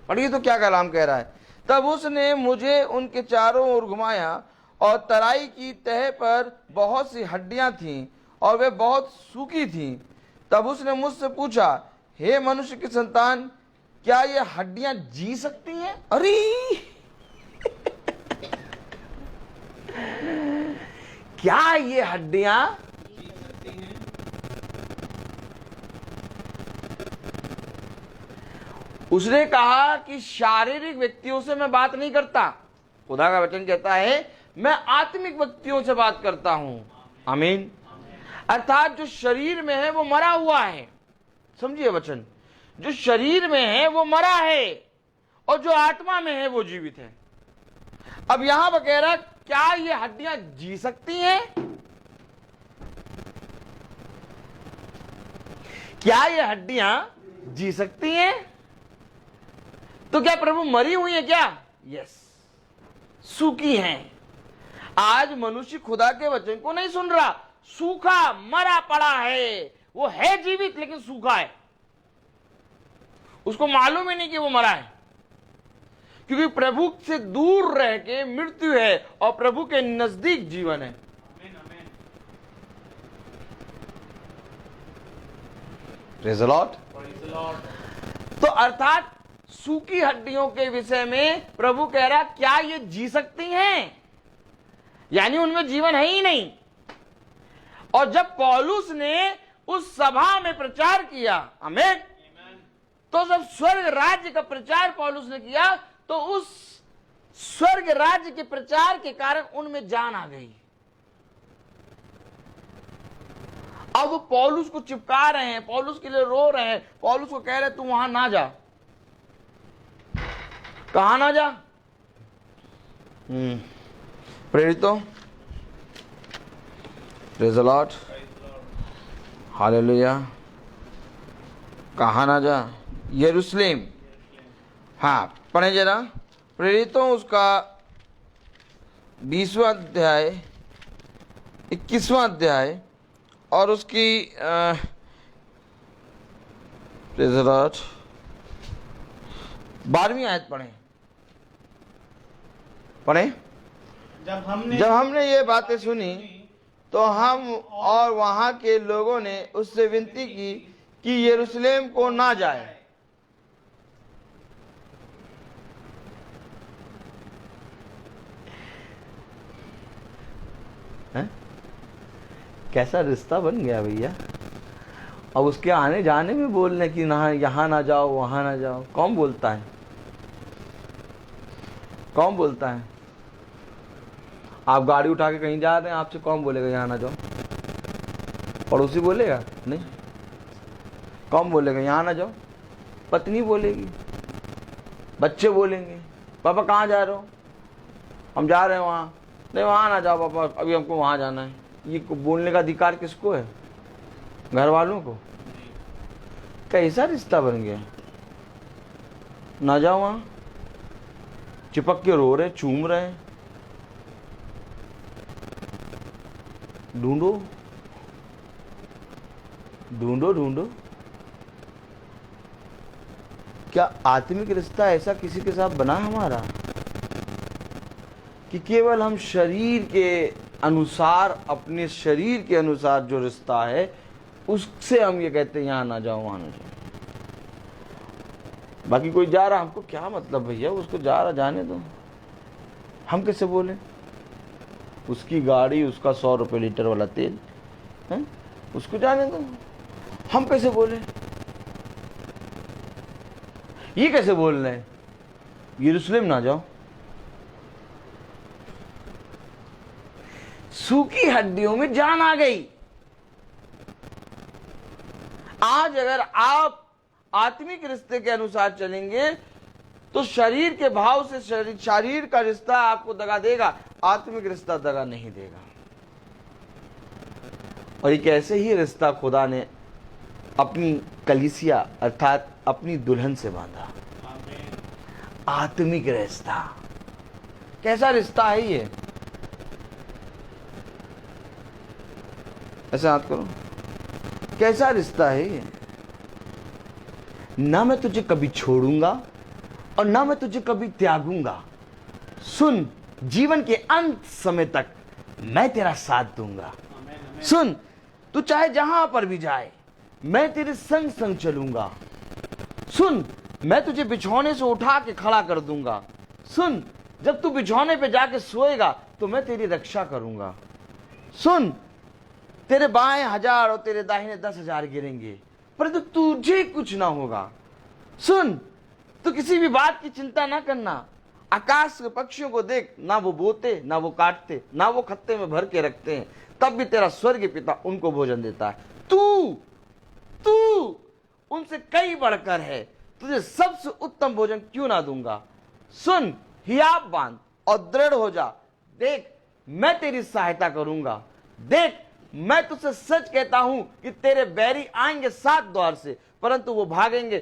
पढ़िए तो क्या कलाम कह रहा है। तब उसने मुझे उनके चारों ओर घुमाया और तराई की तह पर बहुत सी हड्डियां थीं और वे बहुत सूखी थीं। तब उसने मुझसे पूछा, हे मनुष्य की संतान, क्या ये हड्डियां जी सकती हैं? अरे क्या ये हड्डियां जी सकती हैं? उसने कहा कि शारीरिक व्यक्तियों से मैं बात नहीं करता। खुदा का वचन कहता है मैं आत्मिक व्यक्तियों से बात करता हूं। आमीन। अर्थात जो शरीर में है वो मरा हुआ है। समझिए वचन, जो शरीर में है वो मरा है और जो आत्मा में है वो जीवित है। अब यहां पर कह रहा, क्या ये हड्डियां जी सकती हैं? क्या ये हड्डियां जी सकती हैं? तो क्या प्रभु मरी हुई है क्या? यस, सूखी हैं। आज मनुष्य खुदा के वचन को नहीं सुन रहा, सूखा मरा पड़ा है। वो है जीवित लेकिन सूखा है, उसको मालूम ही नहीं कि वो मरा है, क्योंकि प्रभु से दूर रह के मृत्यु है और प्रभु के नजदीक जीवन है। Praise the Lord. तो अर्थात सूखी हड्डियों के विषय में प्रभु कह रहा क्या ये जी सकती हैं, यानी उनमें जीवन है ही नहीं। और जब पौलुस ने उस सभा में प्रचार किया, आमीन, तो जब स्वर्ग राज्य का प्रचार पौलुस ने किया तो उस स्वर्ग राज्य के प्रचार के कारण उनमें जान आ गई। अब वो पौलुस को चिपका रहे हैं, पौलुस के लिए रो रहे हैं, पौलुस को कह रहे तू वहां ना जा। कहां ना जा? प्रेरितों, प्रेज़ द लॉर्ड, हालेलुया। कहां ना जा? यरूशलेम। हाँ, पढ़े जरा प्रेरितों उसका 20वां अध्याय, 21वां अध्याय और उसकी 12वीं आयत पढ़े। जब हमने ये बातें सुनी तो हम और वहां के लोगों ने उससे विनती की कि यरूशलेम को ना जाए। कैसा रिश्ता बन गया भैया। अब उसके आने जाने में बोलने की ना, यहाँ ना जाओ वहां ना जाओ। कौन बोलता है? कौन बोलता है? आप गाड़ी उठा के कहीं जा रहे हैं, आपसे कौन बोलेगा यहाँ ना जाओ? पड़ोसी बोलेगा? नहीं। कौन बोलेगा यहाँ ना जाओ? पत्नी बोलेगी, बच्चे बोलेंगे पापा कहाँ जा रहे हो? हम जा रहे हैं वहाँ। नहीं वहाँ ना जाओ पापा, अभी हमको वहाँ जाना है। ये बोलने का अधिकार किसको है? घर वालों को। कैसा रिश्ता बन गया? ना जाओ वहाँ, चिपक के रो रहे, चूम रहे। ढूंढो ढूंढो ढूंढो। क्या आत्मिक रिश्ता ऐसा किसी के साथ बना हमारा कि केवल हम शरीर के अनुसार, अपने शरीर के अनुसार जो रिश्ता है उससे हम ये कहते हैं यहाँ ना जाओ वहाँ ना जाओ। बाकी कोई जा रहा, हमको क्या मतलब भैया, उसको जा रहा जाने दो। हम कैसे बोले? उसकी गाड़ी, उसका 100 रुपये लीटर वाला तेल है, उसको जाने दो। हम कैसे बोले? ये कैसे बोल रहे हैं यरूशलेम ना जाओ? सूखी हड्डियों में जान आ गई। आज अगर आप आत्मिक रिश्ते के अनुसार चलेंगे तो शरीर के भाव से शरीर का रिश्ता आपको दगा देगा, आत्मिक रिश्ता दगा नहीं देगा। और एक ऐसे ही रिश्ता खुदा ने अपनी कलीसिया अर्थात अपनी दुल्हन से बांधा। आत्मिक रिश्ता। कैसा रिश्ता है ये? ऐसे हाथ करो। कैसा रिश्ता है ये? ना मैं तुझे कभी छोड़ूंगा और ना मैं तुझे कभी त्यागूंगा। सुन, जीवन के अंत समय तक मैं तेरा साथ दूंगा। सुन, तू चाहे जहां पर भी जाए मैं तेरे संग संग चलूंगा। सुन, मैं तुझे बिछौने से उठा के खड़ा कर दूंगा। सुन, जब तू बिछौने पे जाके सोएगा तो मैं तेरी रक्षा करूंगा। सुन, तेरे बाएं 1000 और तेरे दाहिने 10,000 गिरेंगे परंतु तुझे कुछ ना होगा। सुन, तू किसी भी बात की चिंता ना करना। आकाश के पक्षियों को देख, ना वो बोते, ना वो काटते, ना वो खत्ते में भर के रखते हैं, तब भी तेरा स्वर्गीय पिता उनको भोजन देता है। तू उनसे कई बढ़कर है, तुझे सबसे उत्तम भोजन क्यों ना दूंगा। सुन, हियाव बांध और दृढ़ हो जा। देख, मैं तेरी सहायता करूंगा। देख, मैं तुझसे सच कहता हूं कि तेरे बैरी आएंगे 7 द्वार से परंतु वो भागेंगे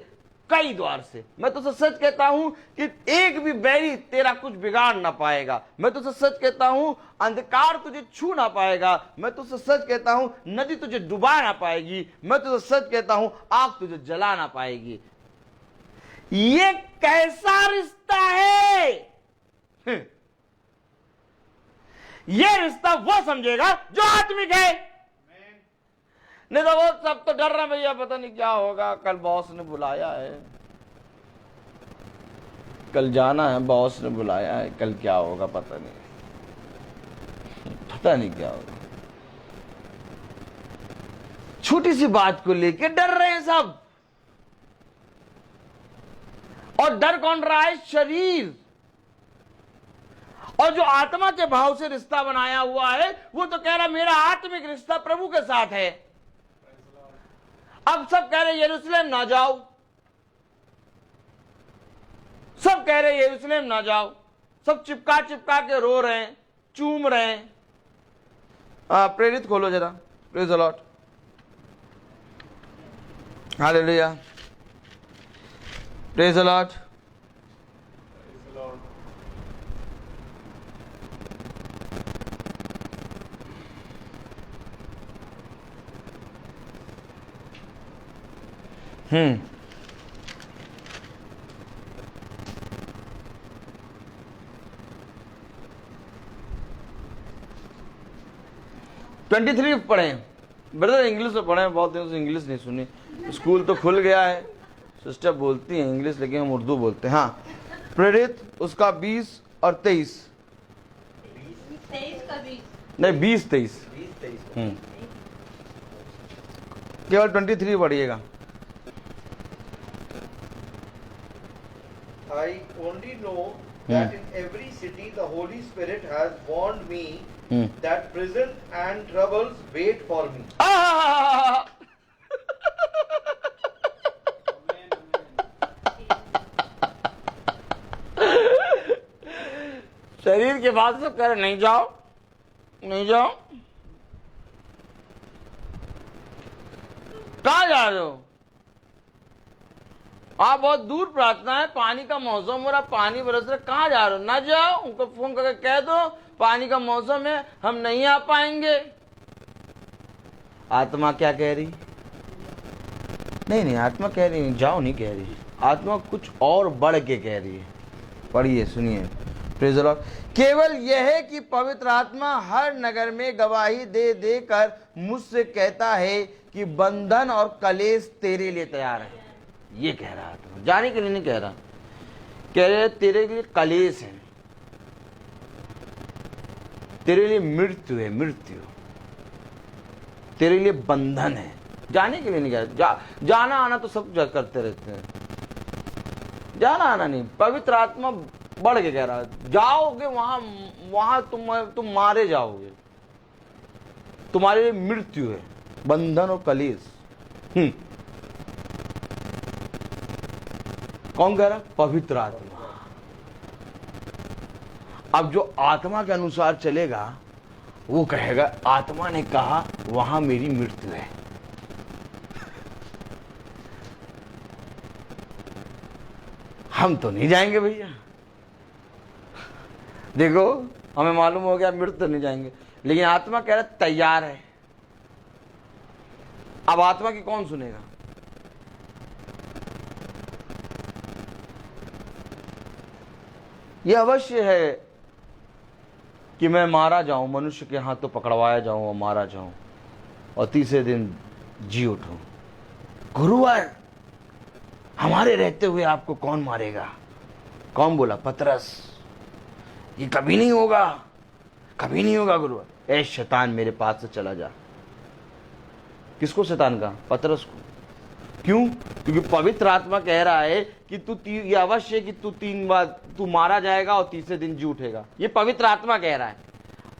कई द्वार से। मैं तुझसे सच कहता हूं कि एक भी बैरी तेरा कुछ बिगाड़ ना पाएगा। मैं तुझसे सच कहता हूं अंधकार तुझे छू ना पाएगा। मैं तुझसे सच कहता हूं नदी तुझे डुबा ना पाएगी। मैं तुझसे सच कहता हूं आग तुझे जला ना पाएगी। ये कैसा रिश्ता है? ये रिश्ता वो समझेगा जो आत्मिक है। नहीं तो वो सब तो डर रहे भैया, पता नहीं क्या होगा, कल बॉस ने बुलाया है, कल जाना है, बॉस ने बुलाया है, कल क्या होगा पता नहीं क्या होगा। छोटी सी बात को लेके डर रहे हैं सब। और डर कौन रहा है? शरीर। और जो आत्मा के भाव से रिश्ता बनाया हुआ है वो तो कह रहा मेरा आत्मिक रिश्ता प्रभु के साथ है। अब सब कह रहे यरूशलेम ना जाओ, सब कह रहे यरूशलेम ना जाओ, सब चिपका चिपका के रो रहे हैं, चूम रहे हैं। प्रेरित खोलो जरा, praise the Lord, hallelujah, praise the Lord. Hmm 23 पढ़े ब्रदर, इंग्लिश में पढ़े, बहुत दिनों से इंग्लिश नहीं सुनी। स्कूल तो खुल गया है, सिस्टर बोलती हैं इंग्लिश, लेकिन हम उर्दू बोलते हैं। हाँ, प्रेरित उसका 20 और 23 नहीं 20-23 केवल 23 पढ़िएगा। I only know that in every city the Holy Spirit has warned me that prison and troubles wait for me. शरीर के बाद सब कह रहे नहीं जाओ, नहीं जाओ। कहाँ जा रहे हो आप? बहुत दूर प्रार्थना है, पानी का मौसम हो रहा, पानी बरस रहा, कहाँ जा रहे हो? ना जाओ, उनको फोन करके कह दो पानी का मौसम है, हम नहीं आ पाएंगे। आत्मा क्या कह रही? नहीं, आत्मा कह रही नहीं, जाओ नहीं कह रही, आत्मा कुछ और बढ़ के कह रही है। पढ़िए, सुनिए, प्रेज़ द लॉर्ड। केवल यह है कि पवित्र आत्मा हर नगर में गवाही दे देकर मुझसे कहता है कि बंधन और कलेश तेरे लिए तैयार है। ये कह रहा था, जाने के लिए नहीं कह रहा, कह रहे तेरे लिए कलेश है, तेरे लिए मृत्यु है, मृत्यु तेरे लिए बंधन है। जाने के लिए नहीं कह रहा, जाना आना तो सब करते रहते हैं, जाना आना नहीं। पवित्र आत्मा बढ़ के कह रहा है जाओगे वहां तुम मारे जाओगे, तुम्हारे लिए मृत्यु है, बंधन और कलेश। कौन कह रहा? पवित्र आत्मा। अब जो आत्मा के अनुसार चलेगा वो कहेगा आत्मा ने कहा वहां मेरी मृत्यु है। हम तो नहीं जाएंगे भैया, देखो हमें मालूम हो गया मृत्यु तो नहीं जाएंगे, लेकिन आत्मा कह रहा तैयार है। अब आत्मा की कौन सुनेगा? यह अवश्य है कि मैं मारा जाऊं, मनुष्य के हाथों पकड़वाया जाऊं और मारा जाऊं और तीसरे दिन जी उठूं। गुरुवार हमारे रहते हुए आपको कौन मारेगा? कौन बोला? पतरस। ये कभी नहीं होगा, कभी नहीं होगा गुरुवार। ए शैतान मेरे पास से चला जा। किसको शैतान का? पतरस को। क्यों? क्योंकि पवित्र आत्मा कह रहा है कि ये अवश्य है कि तू 3 बार तू मारा जाएगा और तीसरे दिन जी उठेगा। ये पवित्र आत्मा कह रहा है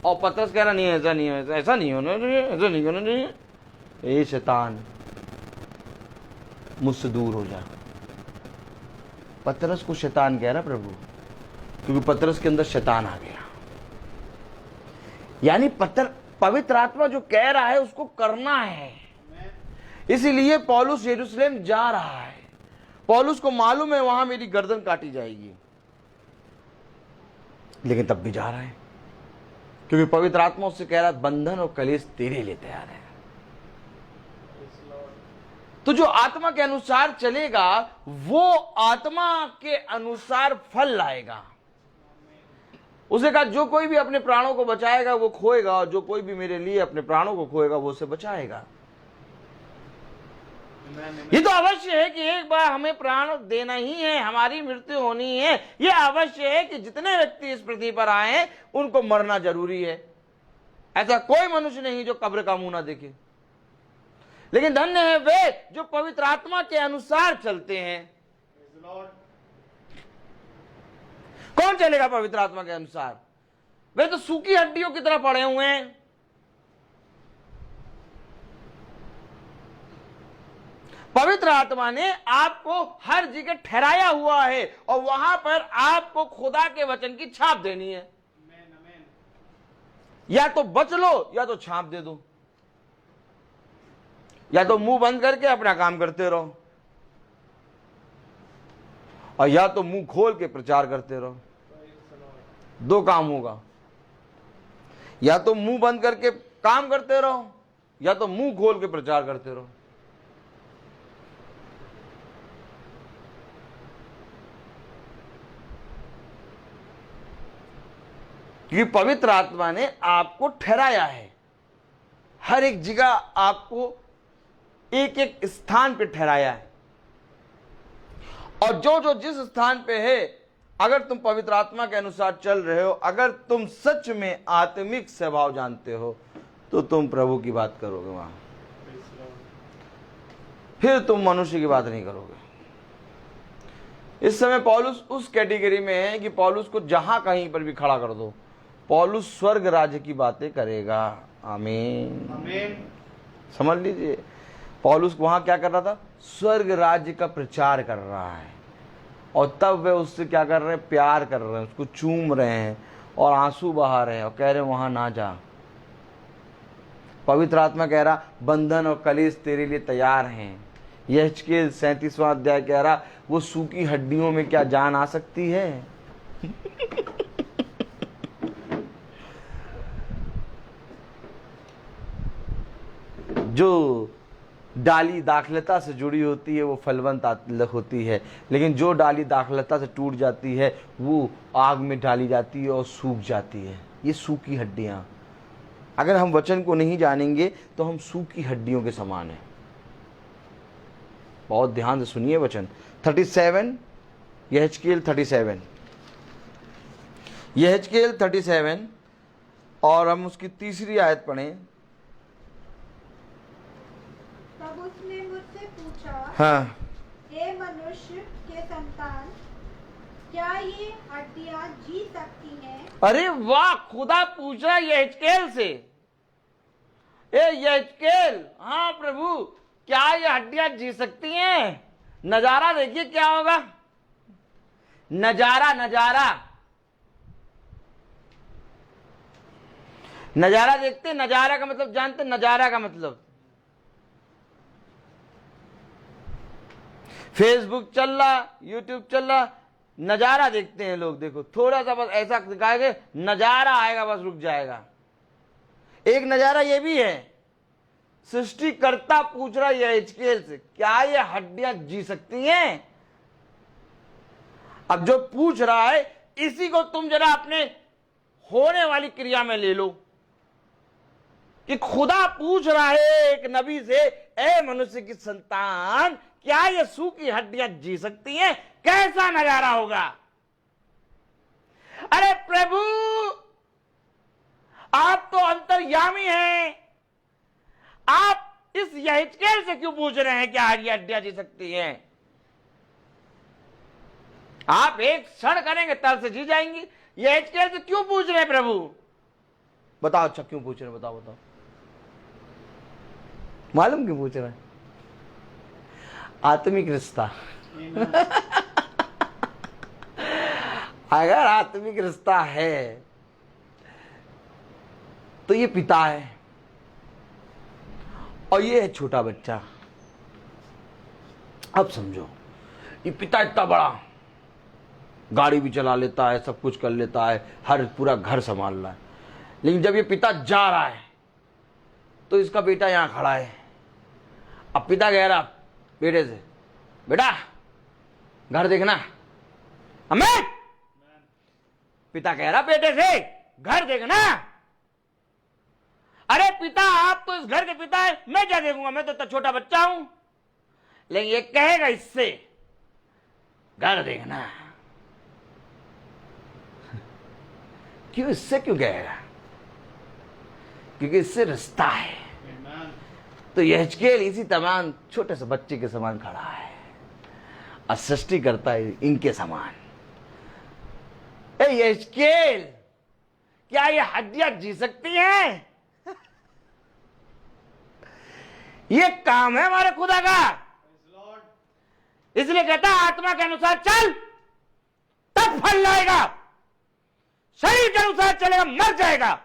और पतरस कह रहा नहीं, ऐसा नहीं है, ऐसा नहीं होना चाहिए, ऐसा नहीं होना चाहिए। ए शैतान मुझसे दूर हो जा। पतरस को शैतान कह रहा प्रभु, क्योंकि पतरस के अंदर शैतान आ गया। यानी पवित्र आत्मा जो कह रहा है उसको करना है। इसीलिए पौलुस यरूशलेम जा रहा है। पौलुस को मालूम है वहां मेरी गर्दन काटी जाएगी, लेकिन तब भी जा रहा है क्योंकि पवित्र आत्मा उससे कह रहा है बंधन और कलेश तेरे लिए तैयार है। तो जो आत्मा के अनुसार चलेगा वो आत्मा के अनुसार फल लाएगा। उसे कहा जो कोई भी अपने प्राणों को बचाएगा वो खोएगा, और जो कोई भी मेरे लिए अपने प्राणों को खोएगा वो उसे बचाएगा। ये तो अवश्य है कि एक बार हमें प्राण देना ही है, हमारी मृत्यु होनी है। ये अवश्य है कि जितने व्यक्ति इस पृथ्वी पर आए हैं उनको मरना जरूरी है। ऐसा कोई मनुष्य नहीं जो कब्र का मुंह ना देखे। लेकिन धन्य है वे जो पवित्र आत्मा के अनुसार चलते हैं। कौन चलेगा पवित्र आत्मा के अनुसार? वे तो सूखी हड्डियों की तरह पड़े हुए हैं। पवित्र आत्मा ने आपको हर जगह ठहराया हुआ है और वहां पर आपको खुदा के वचन की छाप देनी है। या तो बच लो या तो छाप दे दो, या तो मुंह बंद करके अपना काम करते रहो, और या तो मुंह खोल के प्रचार करते रहो। दो काम होगा, या तो मुंह बंद करके काम करते रहो या तो मुंह खोल के प्रचार करते रहो। क्योंकि पवित्र आत्मा ने आपको ठहराया है, हर एक जगह आपको एक एक स्थान पे ठहराया है, और जो जो जिस स्थान पे है, अगर तुम पवित्र आत्मा के अनुसार चल रहे हो, अगर तुम सच में आत्मिक स्वभाव जानते हो, तो तुम प्रभु की बात करोगे वहां, फिर तुम मनुष्य की बात नहीं करोगे। इस समय पौलुस उस कैटेगरी में है कि पौलुस को जहां कहीं पर भी खड़ा कर दो, पौलुस स्वर्ग राज्य की बातें करेगा। आमीन, आमीन। समझ लीजिए, पौलुस वहां क्या कर रहा था? स्वर्ग राज्य का प्रचार कर रहा है, और तब वे उससे क्या कर रहे हैं? प्यार कर रहे हैं, उसको चूम रहे हैं और आंसू बहा रहे हैं और कह रहे हैं वहां ना जा। पवित्र आत्मा कह रहा बंधन और कलेश तेरे लिए तैयार हैं। यहेजकेल 37वां अध्याय कह रहा वो सूखी हड्डियों में क्या जान आ सकती है? जो डाली दाखलता से जुड़ी होती है वो फलवंत होती है, लेकिन जो डाली दाखलता से टूट जाती है वो आग में डाली जाती है और सूख जाती है। ये सूखी हड्डियां, अगर हम वचन को नहीं जानेंगे तो हम सूखी हड्डियों के समान हैं। बहुत ध्यान से सुनिए वचन 37, यहेजकेल 37 और हम उसकी तीसरी आयत पढ़ें। तब उसने मुझसे पूछा, हाँ, हे मनुष्य के संतान, क्या ये हड्डियां जी सकती हैं? अरे वाह, खुदा पूछ रहा यहेजकेल से, ए यहेजकेल, हाँ प्रभु, क्या ये हड्डियां जी सकती हैं? नजारा देखिए क्या होगा। नजारा देखते, नजारा का मतलब जानते? नजारा का मतलब फेसबुक चल रहा, यूट्यूब चल रहा, नजारा देखते हैं लोग। देखो थोड़ा सा बस ऐसा दिखाएंगे, नजारा आएगा, बस रुक जाएगा। एक नजारा ये भी है, सृष्टिकर्ता पूछ रहा है यहेजकेल से, क्या ये हड्डियां जी सकती हैं? अब जो पूछ रहा है इसी को तुम जरा अपने होने वाली क्रिया में ले लो, कि खुदा पूछ रहा है एक नबी से, ए मनुष्य की संतान, क्या ये सूखी हड्डियां जी सकती हैं? कैसा नजारा होगा? अरे प्रभु, आप तो अंतर्यामी हैं, आप इस यहेजकेल से क्यों पूछ रहे हैं क्या ये हड्डियां जी सकती हैं? आप एक क्षण करेंगे तब से जी जाएंगी। यहेजकेल से क्यों पूछ रहे हैं प्रभु? बताओ, अच्छा क्यों पूछ रहे हैं? बताओ मालूम क्यों पूछ रहे हैं? आत्मिक रिश्ता। अगर आत्मिक रिश्ता है तो ये पिता है और ये है छोटा बच्चा। अब समझो, ये पिता इतना बड़ा, गाड़ी भी चला लेता है, सब कुछ कर लेता है, हर पूरा घर संभाल रहा है, लेकिन जब ये पिता जा रहा है तो इसका बेटा यहां खड़ा है। अब पिता कह रहा बेटे से, बेटा घर देखना। अमित, पिता कह रहा बेटे से घर देखना। अरे पिता, आप तो इस घर के पिता है, मैं क्या देखूंगा, मैं तो छोटा बच्चा हूं। लेकिन ये कहेगा इससे घर देखना। क्यों, इससे क्यों कहेगा? क्योंकि इससे रिश्ता है। तो यहेजकेल इसी तमाम छोटे से बच्चे के समान खड़ा है और सृष्टि करता है इनके समान। यहेजकेल, क्या ये हड्डियां जी सकती हैं? ये काम है हमारे खुदा का। इसलिए कहता है आत्मा के अनुसार चल, तब फल लाएगा। शरीर के अनुसार चलेगा मर जाएगा।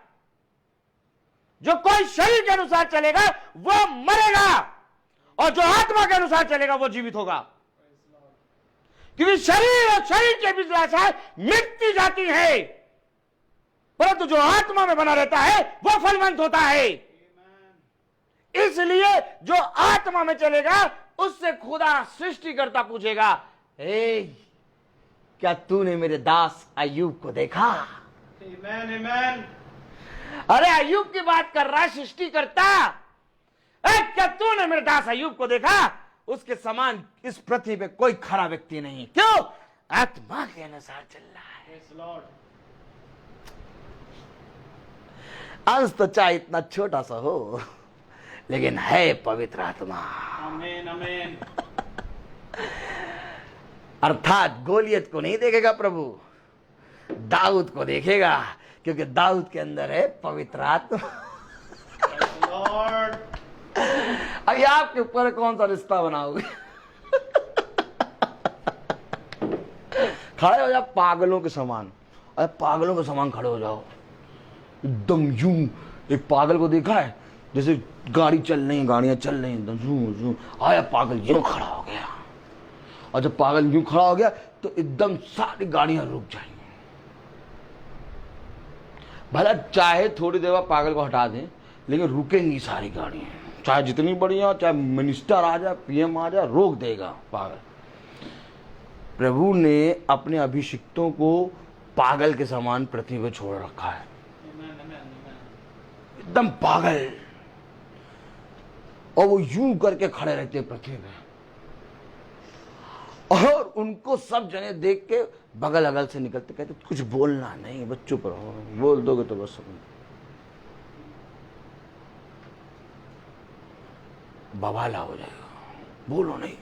जो कोई शरीर के अनुसार चलेगा वो मरेगा, और जो आत्मा के अनुसार चलेगा वो जीवित होगा। क्योंकि शरीर और शरीर के बीच आशा मिटती जाती है, परंतु जो आत्मा में बना रहता है वो फलवंत होता है। इसलिए जो आत्मा में चलेगा उससे खुदा सृष्टिकर्ता पूछेगा, क्या तूने मेरे दास अय्यूब को देखा? आमीन, आमीन। अरे अय्यूब की बात कर रहा है सृष्टिकर्ता। क्या तूने मेरे दास अय्यूब को देखा? उसके समान इस पृथ्वी पे कोई खरा व्यक्ति नहीं। क्यों? आत्मा के अनुसार चल रहा है। अंश तो चाहे इतना छोटा सा हो, लेकिन है पवित्र आत्मा। आमीन, आमीन। अर्थात गोलियत को नहीं देखेगा प्रभु, दाऊद को देखेगा, क्योंकि दाऊद के अंदर है पवित्र आत्मा। लॉर्ड, अभी आपके ऊपर कौन सा रिश्ता बनाओगे? खड़े हो जाओ पागलों के समान। अरे पागलों के समान खड़े हो जाओ, एकदम यूं। एक पागल को देखा है, जैसे गाड़ी चल रही, गाड़ियां चल रही, एकदम जू जू आया पागल यूं खड़ा हो गया। और जब पागल यूं खड़ा हो गया तो एकदम सारी गाड़ियां रुक जाएंगी। भला चाहे थोड़ी देर बाद पागल को हटा दें, लेकिन रुकेंगी सारी गाड़ियां, चाहे जितनी बढ़िया, चाहे मिनिस्टर आ जाए, पीएम आ जाए, रोक देगा पागल। प्रभु ने अपने अभिषिक्तों को पागल के समान पृथ्वी पर छोड़ रखा है, एकदम पागल। और वो यूं करके खड़े रहते पृथ्वी पे, और उनको सब जने देख के बगल अगल से निकलते, कहते कुछ बोलना नहीं, बस चुप रहो, बोल दोगे तो बस बवाला हो जाएगा, बोलो नहीं,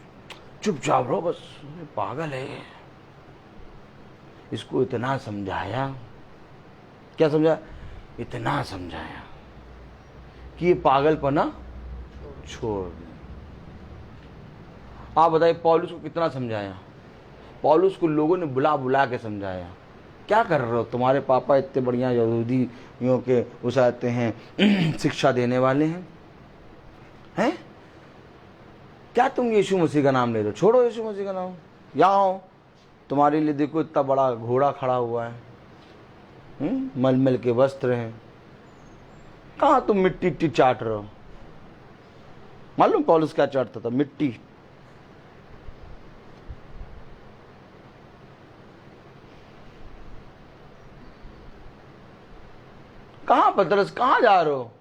चुपचाप रहो बस। पागल है। इसको इतना समझाया, क्या समझाया? इतना समझाया कि ये पागलपना छोड़ दे। आप बताइए पौलुस को कितना समझाया? पौलुस को लोगों ने बुला बुला के समझाया, क्या कर रहे हो, तुम्हारे पापा इतने बढ़िया यहूदियों के उस आते हैं शिक्षा देने वाले हैं? क्या तुम यीशु मसीह का नाम ले रहे हो? छोड़ो यीशु मसीह का नाम, यहाँ आओ, तुम्हारे लिए देखो इतना बड़ा घोड़ा खड़ा हुआ है, मलमल के वस्त्र हैं, कहाँ तुम मिट्टी इट्टी चाट रहे हो? मालूम पौलुस क्या चाटता था? मिट्टी। कहाँ पतरस, कहाँ जा रहे हो?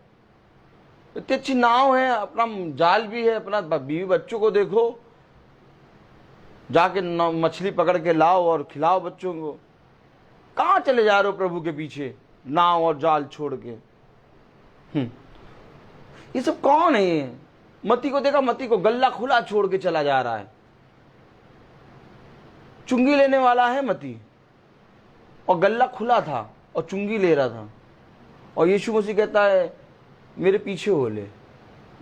इतनी अच्छी नाव है, अपना जाल भी है, अपना बीवी बच्चों को देखो, जाके मछली पकड़ के लाओ और खिलाओ बच्चों को। कहाँ चले जा रहे हो प्रभु के पीछे, नाव और जाल छोड़ के? ये सब कौन है? ये मती को देखा, मती को गल्ला खुला छोड़ के चला जा रहा है। चुंगी लेने वाला है मती, और गल्ला खुला था और चुंगी ले रहा था, और यीशु मसीह कहता है मेरे पीछे हो ले,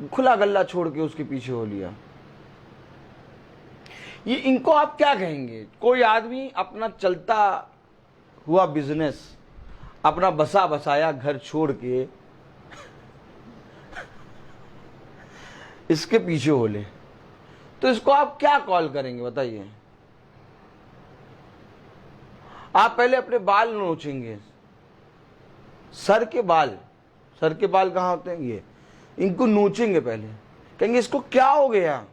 खुला गल्ला छोड़ के उसके पीछे हो लिया। ये इनको आप क्या कहेंगे? कोई आदमी अपना चलता हुआ बिजनेस, अपना बसा बसाया घर छोड़ के इसके पीछे हो ले, तो इसको आप क्या कॉल करेंगे बताइए? आप पहले अपने बाल नोचेंगे, सर के बाल कहाँ होते हैं? ये इनको नोचेंगे पहले, कहेंगे इसको क्या हो गया?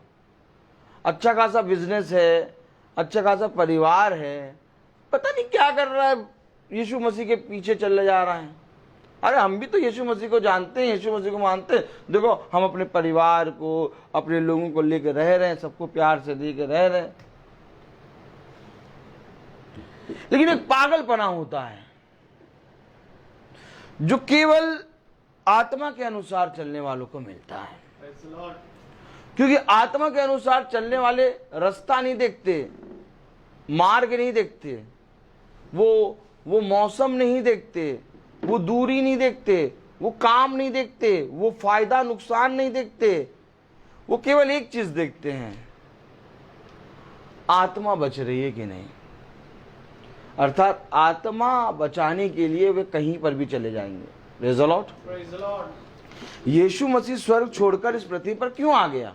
अच्छा खासा बिजनेस है, अच्छा खासा परिवार है, पता नहीं क्या कर रहा है, यीशु मसीह के पीछे चले जा रहा है। अरे हम भी तो यीशु मसीह को जानते हैं, यीशु मसीह को मानते हैं। देखो हम अपने परिवार को, अपने लोगों को लेकर रह रहे हैं, सबको प्यार से लेकर रह रहे हैं। लेकिन एक पागलपना होता है जो केवल आत्मा के अनुसार चलने वालों को मिलता है। क्योंकि आत्मा के अनुसार चलने वाले रास्ता नहीं देखते, मार्ग नहीं देखते, वो मौसम नहीं देखते, वो दूरी नहीं देखते, वो काम नहीं देखते, वो फायदा नुकसान नहीं देखते। वो केवल एक चीज देखते हैं, आत्मा बच रही है कि नहीं। अर्थात आत्मा बचाने के लिए वे कहीं पर भी चले जाएंगे। Praise the Lord. यीशु मसीह स्वर्ग छोड़कर इस पृथ्वी पर क्यों आ गया?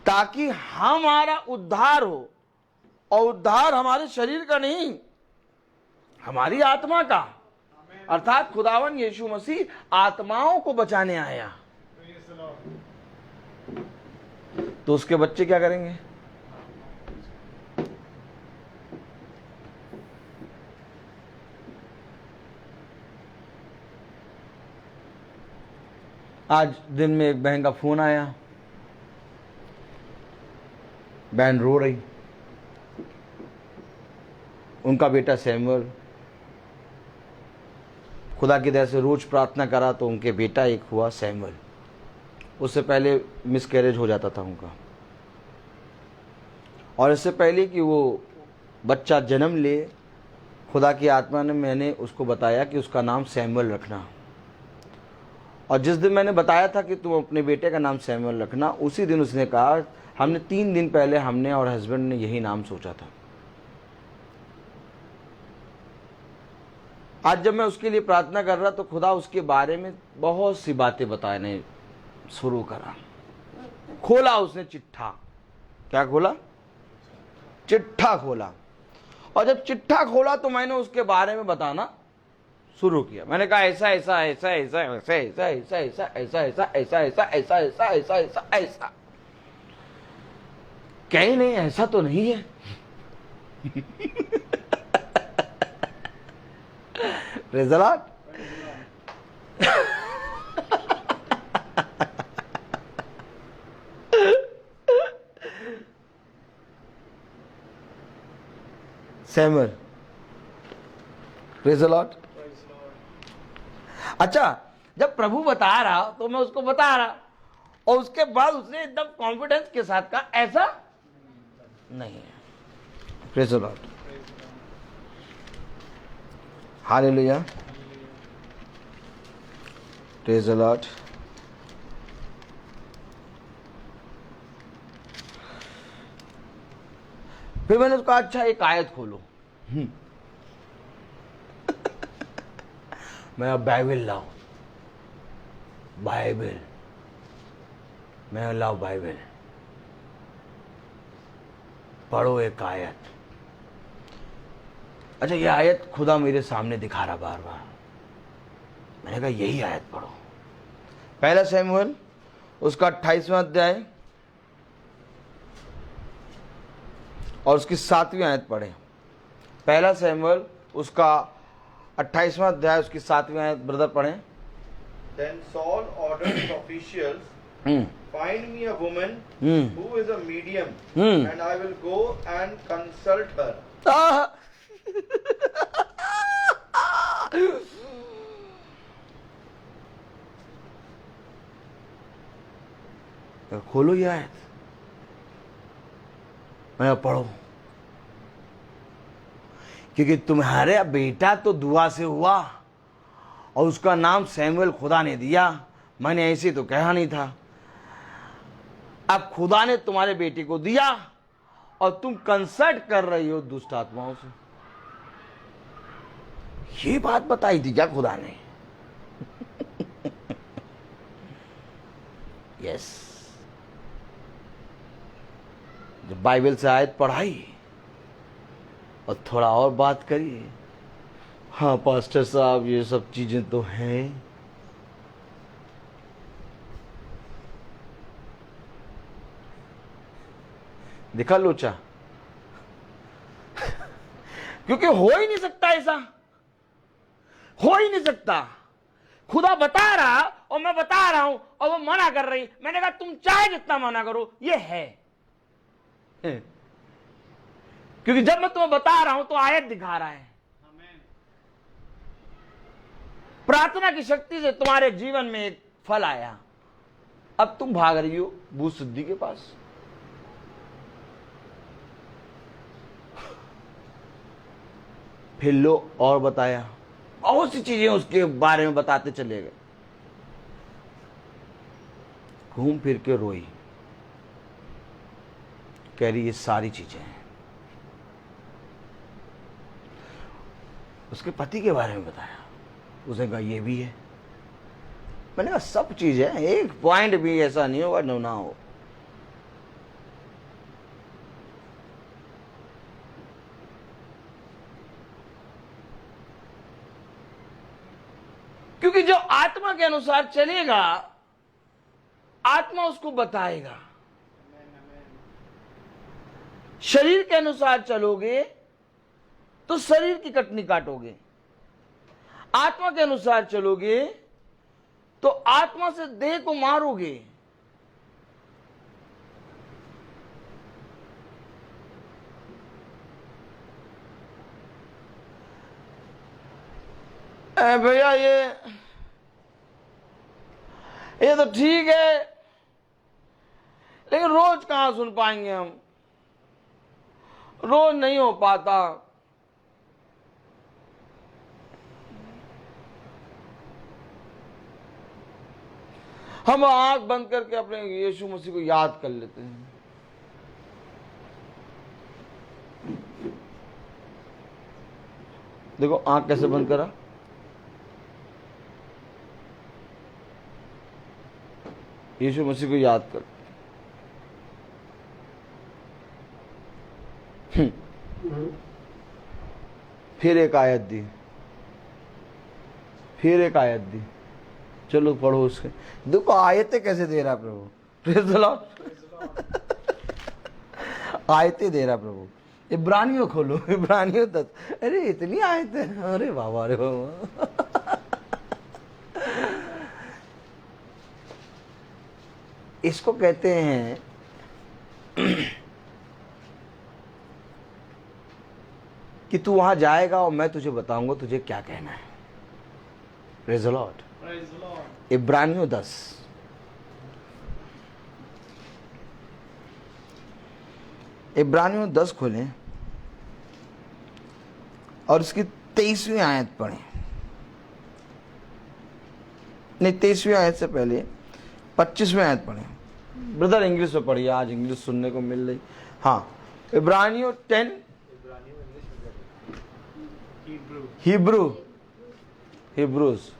ताकि हमारा उद्धार हो, और उद्धार हमारे शरीर का नहीं, हमारी आत्मा का। अर्थात खुदावन यीशु मसीह आत्माओं को बचाने आया। तो उसके बच्चे क्या करेंगे? आज दिन में एक बहन का फोन आया, बहन रो रही, उनका बेटा सैमुअल खुदा की दया से रोज प्रार्थना करा तो उनके बेटा एक हुआ सैमुअल। उससे पहले मिसकैरेज हो जाता था उनका, और इससे पहले कि वो बच्चा जन्म ले, खुदा की आत्मा ने मैंने उसको बताया कि उसका नाम सैमुअल रखना। और जिस दिन मैंने बताया था कि तुम अपने बेटे का नाम सैमुअल रखना, उसी दिन उसने कहा, हमने 3 दिन पहले हमने और हस्बैंड ने यही नाम सोचा था। आज जब मैं उसके लिए प्रार्थना कर रहा तो खुदा उसके बारे में बहुत सी बातें बताने शुरू करा। खोला उसने चिट्ठा। क्या खोला? चिट्ठा खोला। और जब चिट्ठा खोला तो मैंने उसके बारे में बताना शुरू किया। मैंने कहा ऐसा ऐसा ऐसा ऐसा ऐसा ऐसा ऐसा ऐसा ऐसा ऐसा ऐसा ऐसा ऐसा ऐसा ऐसा ऐसा ऐसा। कहीं नहीं, ऐसा तो नहीं है। Praise the Lord. Samuel. Praise the Lord. अच्छा, जब प्रभु बता रहा तो मैं उसको बता रहा, और उसके बाद उसने एकदम कॉन्फिडेंस के साथ कहा ऐसा नहीं है। Praise the Lord. Hallelujah. Praise the Lord. फिर मैंने उसको अच्छा एक आयत खोलो। मैं अब बाइबल लाओ, बाइबल, मैं लाओ बाइबल, पढ़ो एक आयत। अच्छा, ये आयत खुदा मेरे सामने दिखा रहा बार बार। मैंने कहा यही आयत पढ़ो। पहला सैमुअल उसका 28वां अध्याय और उसकी 7वीं आयत पढ़े। पहला सैमुअल उसका 28वां अध्याय उसकी 7वीं आयत ब्रदर पढ़े। Then Saul ordered his officials, find me a woman who is a medium, and I will go and consult her. खोलो ये आयत, मैं पढ़ो, क्योंकि तुम्हारे बेटा तो दुआ से हुआ और उसका नाम सैमुअल खुदा ने दिया। मैंने ऐसे तो कहा नहीं था। अब खुदा ने तुम्हारे बेटे को दिया और तुम कंसल्ट कर रही हो दुष्ट आत्माओं से। ये बात बताई थी क्या खुदा ने? यस। जब बाइबल से आयत पढ़ाई और थोड़ा और बात करिए, हाँ पास्टर साहब ये सब चीजें तो हैं, दिखा लोचा। क्योंकि हो ही नहीं सकता ऐसा, हो ही नहीं सकता। खुदा बता रहा और मैं बता रहा हूं और वो मना कर रही। मैंने कहा तुम चाहे जितना मना करो, ये है। क्योंकि जब मैं तुम्हें बता रहा हूं तो आयत दिखा रहा है। प्रार्थना की शक्ति से तुम्हारे जीवन में एक फल आया। अब तुम भाग रही हो भूत सिद्धि के पास। फिर लो और बताया, बहुत सी चीजें उसके बारे में बताते चले गए। घूम फिर के रोई, कह रही ये सारी चीजें हैं। उसके पति के बारे में बताया, उसने कहा ये भी है। मैंने कहा सब चीज है, एक पॉइंट भी ऐसा नहीं होगा ना हो। क्योंकि जो आत्मा के अनुसार चलेगा, आत्मा उसको बताएगा। शरीर के अनुसार चलोगे तो शरीर की कटनी काटोगे, आत्मा के अनुसार चलोगे तो आत्मा से देह को मारोगे। भैया ये तो ठीक है, लेकिन रोज कहां सुन पाएंगे हम, रोज नहीं हो पाता। हम आंख बंद करके अपने यीशु मसीह को याद कर लेते हैं। देखो आंख कैसे बंद करा, यीशु मसीह को याद कर। फिर एक आयत दी, फिर एक आयत दी। चलो पढ़ो उसके। देखो आयतें कैसे दे रहा प्रभु। Praise the Lord. आयतें दे रहा प्रभु। इब्रानियों खोलो, इब्रानियों 10। अरे इतनी आयतें, अरे बाबा, अरे बाबा। इसको कहते हैं कि तू वहां जाएगा और मैं तुझे बताऊंगा तुझे क्या कहना है। Praise the Lord. इब्रानियों 10। इब्रानियों 10 खोलें और इसकी 23वीं आयत पढ़ें। नहीं, 23वीं आयत से पहले 25वीं आयत पढ़ें। ब्रदर इंग्लिश में पढ़िए, आज इंग्लिश सुनने को मिल रही। हाँ, इब्रानियों 10 हिब्रूज।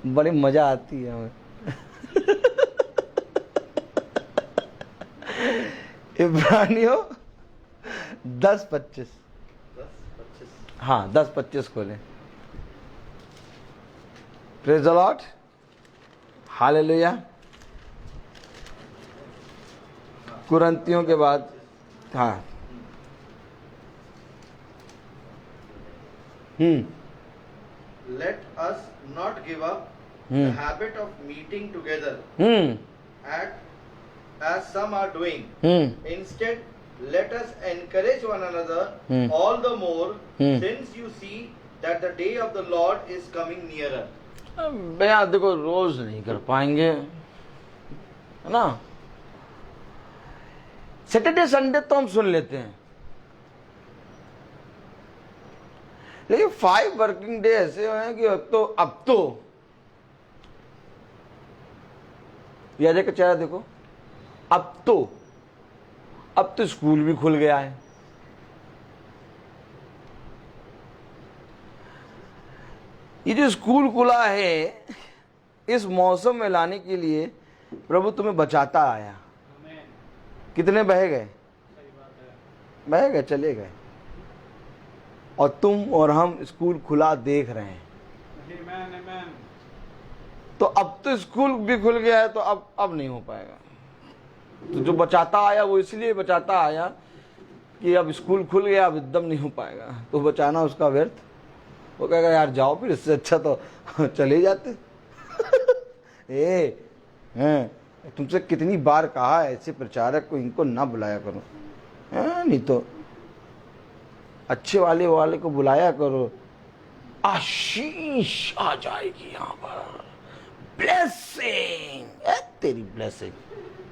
बड़ी मजा आती है हमें। इब्रानियों 10:25। हाँ 10:25 खोलें। Praise the Lord, hallelujah. कुरिन्थियों के बाद, हाँ, Let us not give up the habit of meeting together as some are doing. Instead, let us encourage one another all the more since you see that the day of the Lord is coming nearer. भैया देखो रोज नहीं कर पाएंगे, है ना। Saturday Sunday तो हम सुन लेते हैं, लेकिन 5 वर्किंग डे ऐसे हैं कि अब तो याद का चेहरा देखो। अब तो स्कूल भी खुल गया है। ये जो स्कूल खुला है, इस मौसम में लाने के लिए प्रभु तुम्हें बचाता आया। कितने बह गए, चले गए, और तुम और हम स्कूल खुला देख रहे हैं। तो अब तो स्कूल भी खुल गया है, तो अब नहीं हो पाएगा। तो जो बचाता आया वो इसलिए बचाता आया कि अब स्कूल खुल गया, अब एकदम नहीं हो पाएगा, तो बचाना उसका व्यर्थ। वो कहेगा यार जाओ फिर, इससे अच्छा तो चले जाते। तुमसे कितनी बार कहा है ऐसे प्रचारक को इनको ना बुलाया करो, नहीं तो अच्छे वाले को बुलाया करो, आशीष आ जाएगी यहाँ पर, ब्लेसिंग। तेरी ब्लेसिंग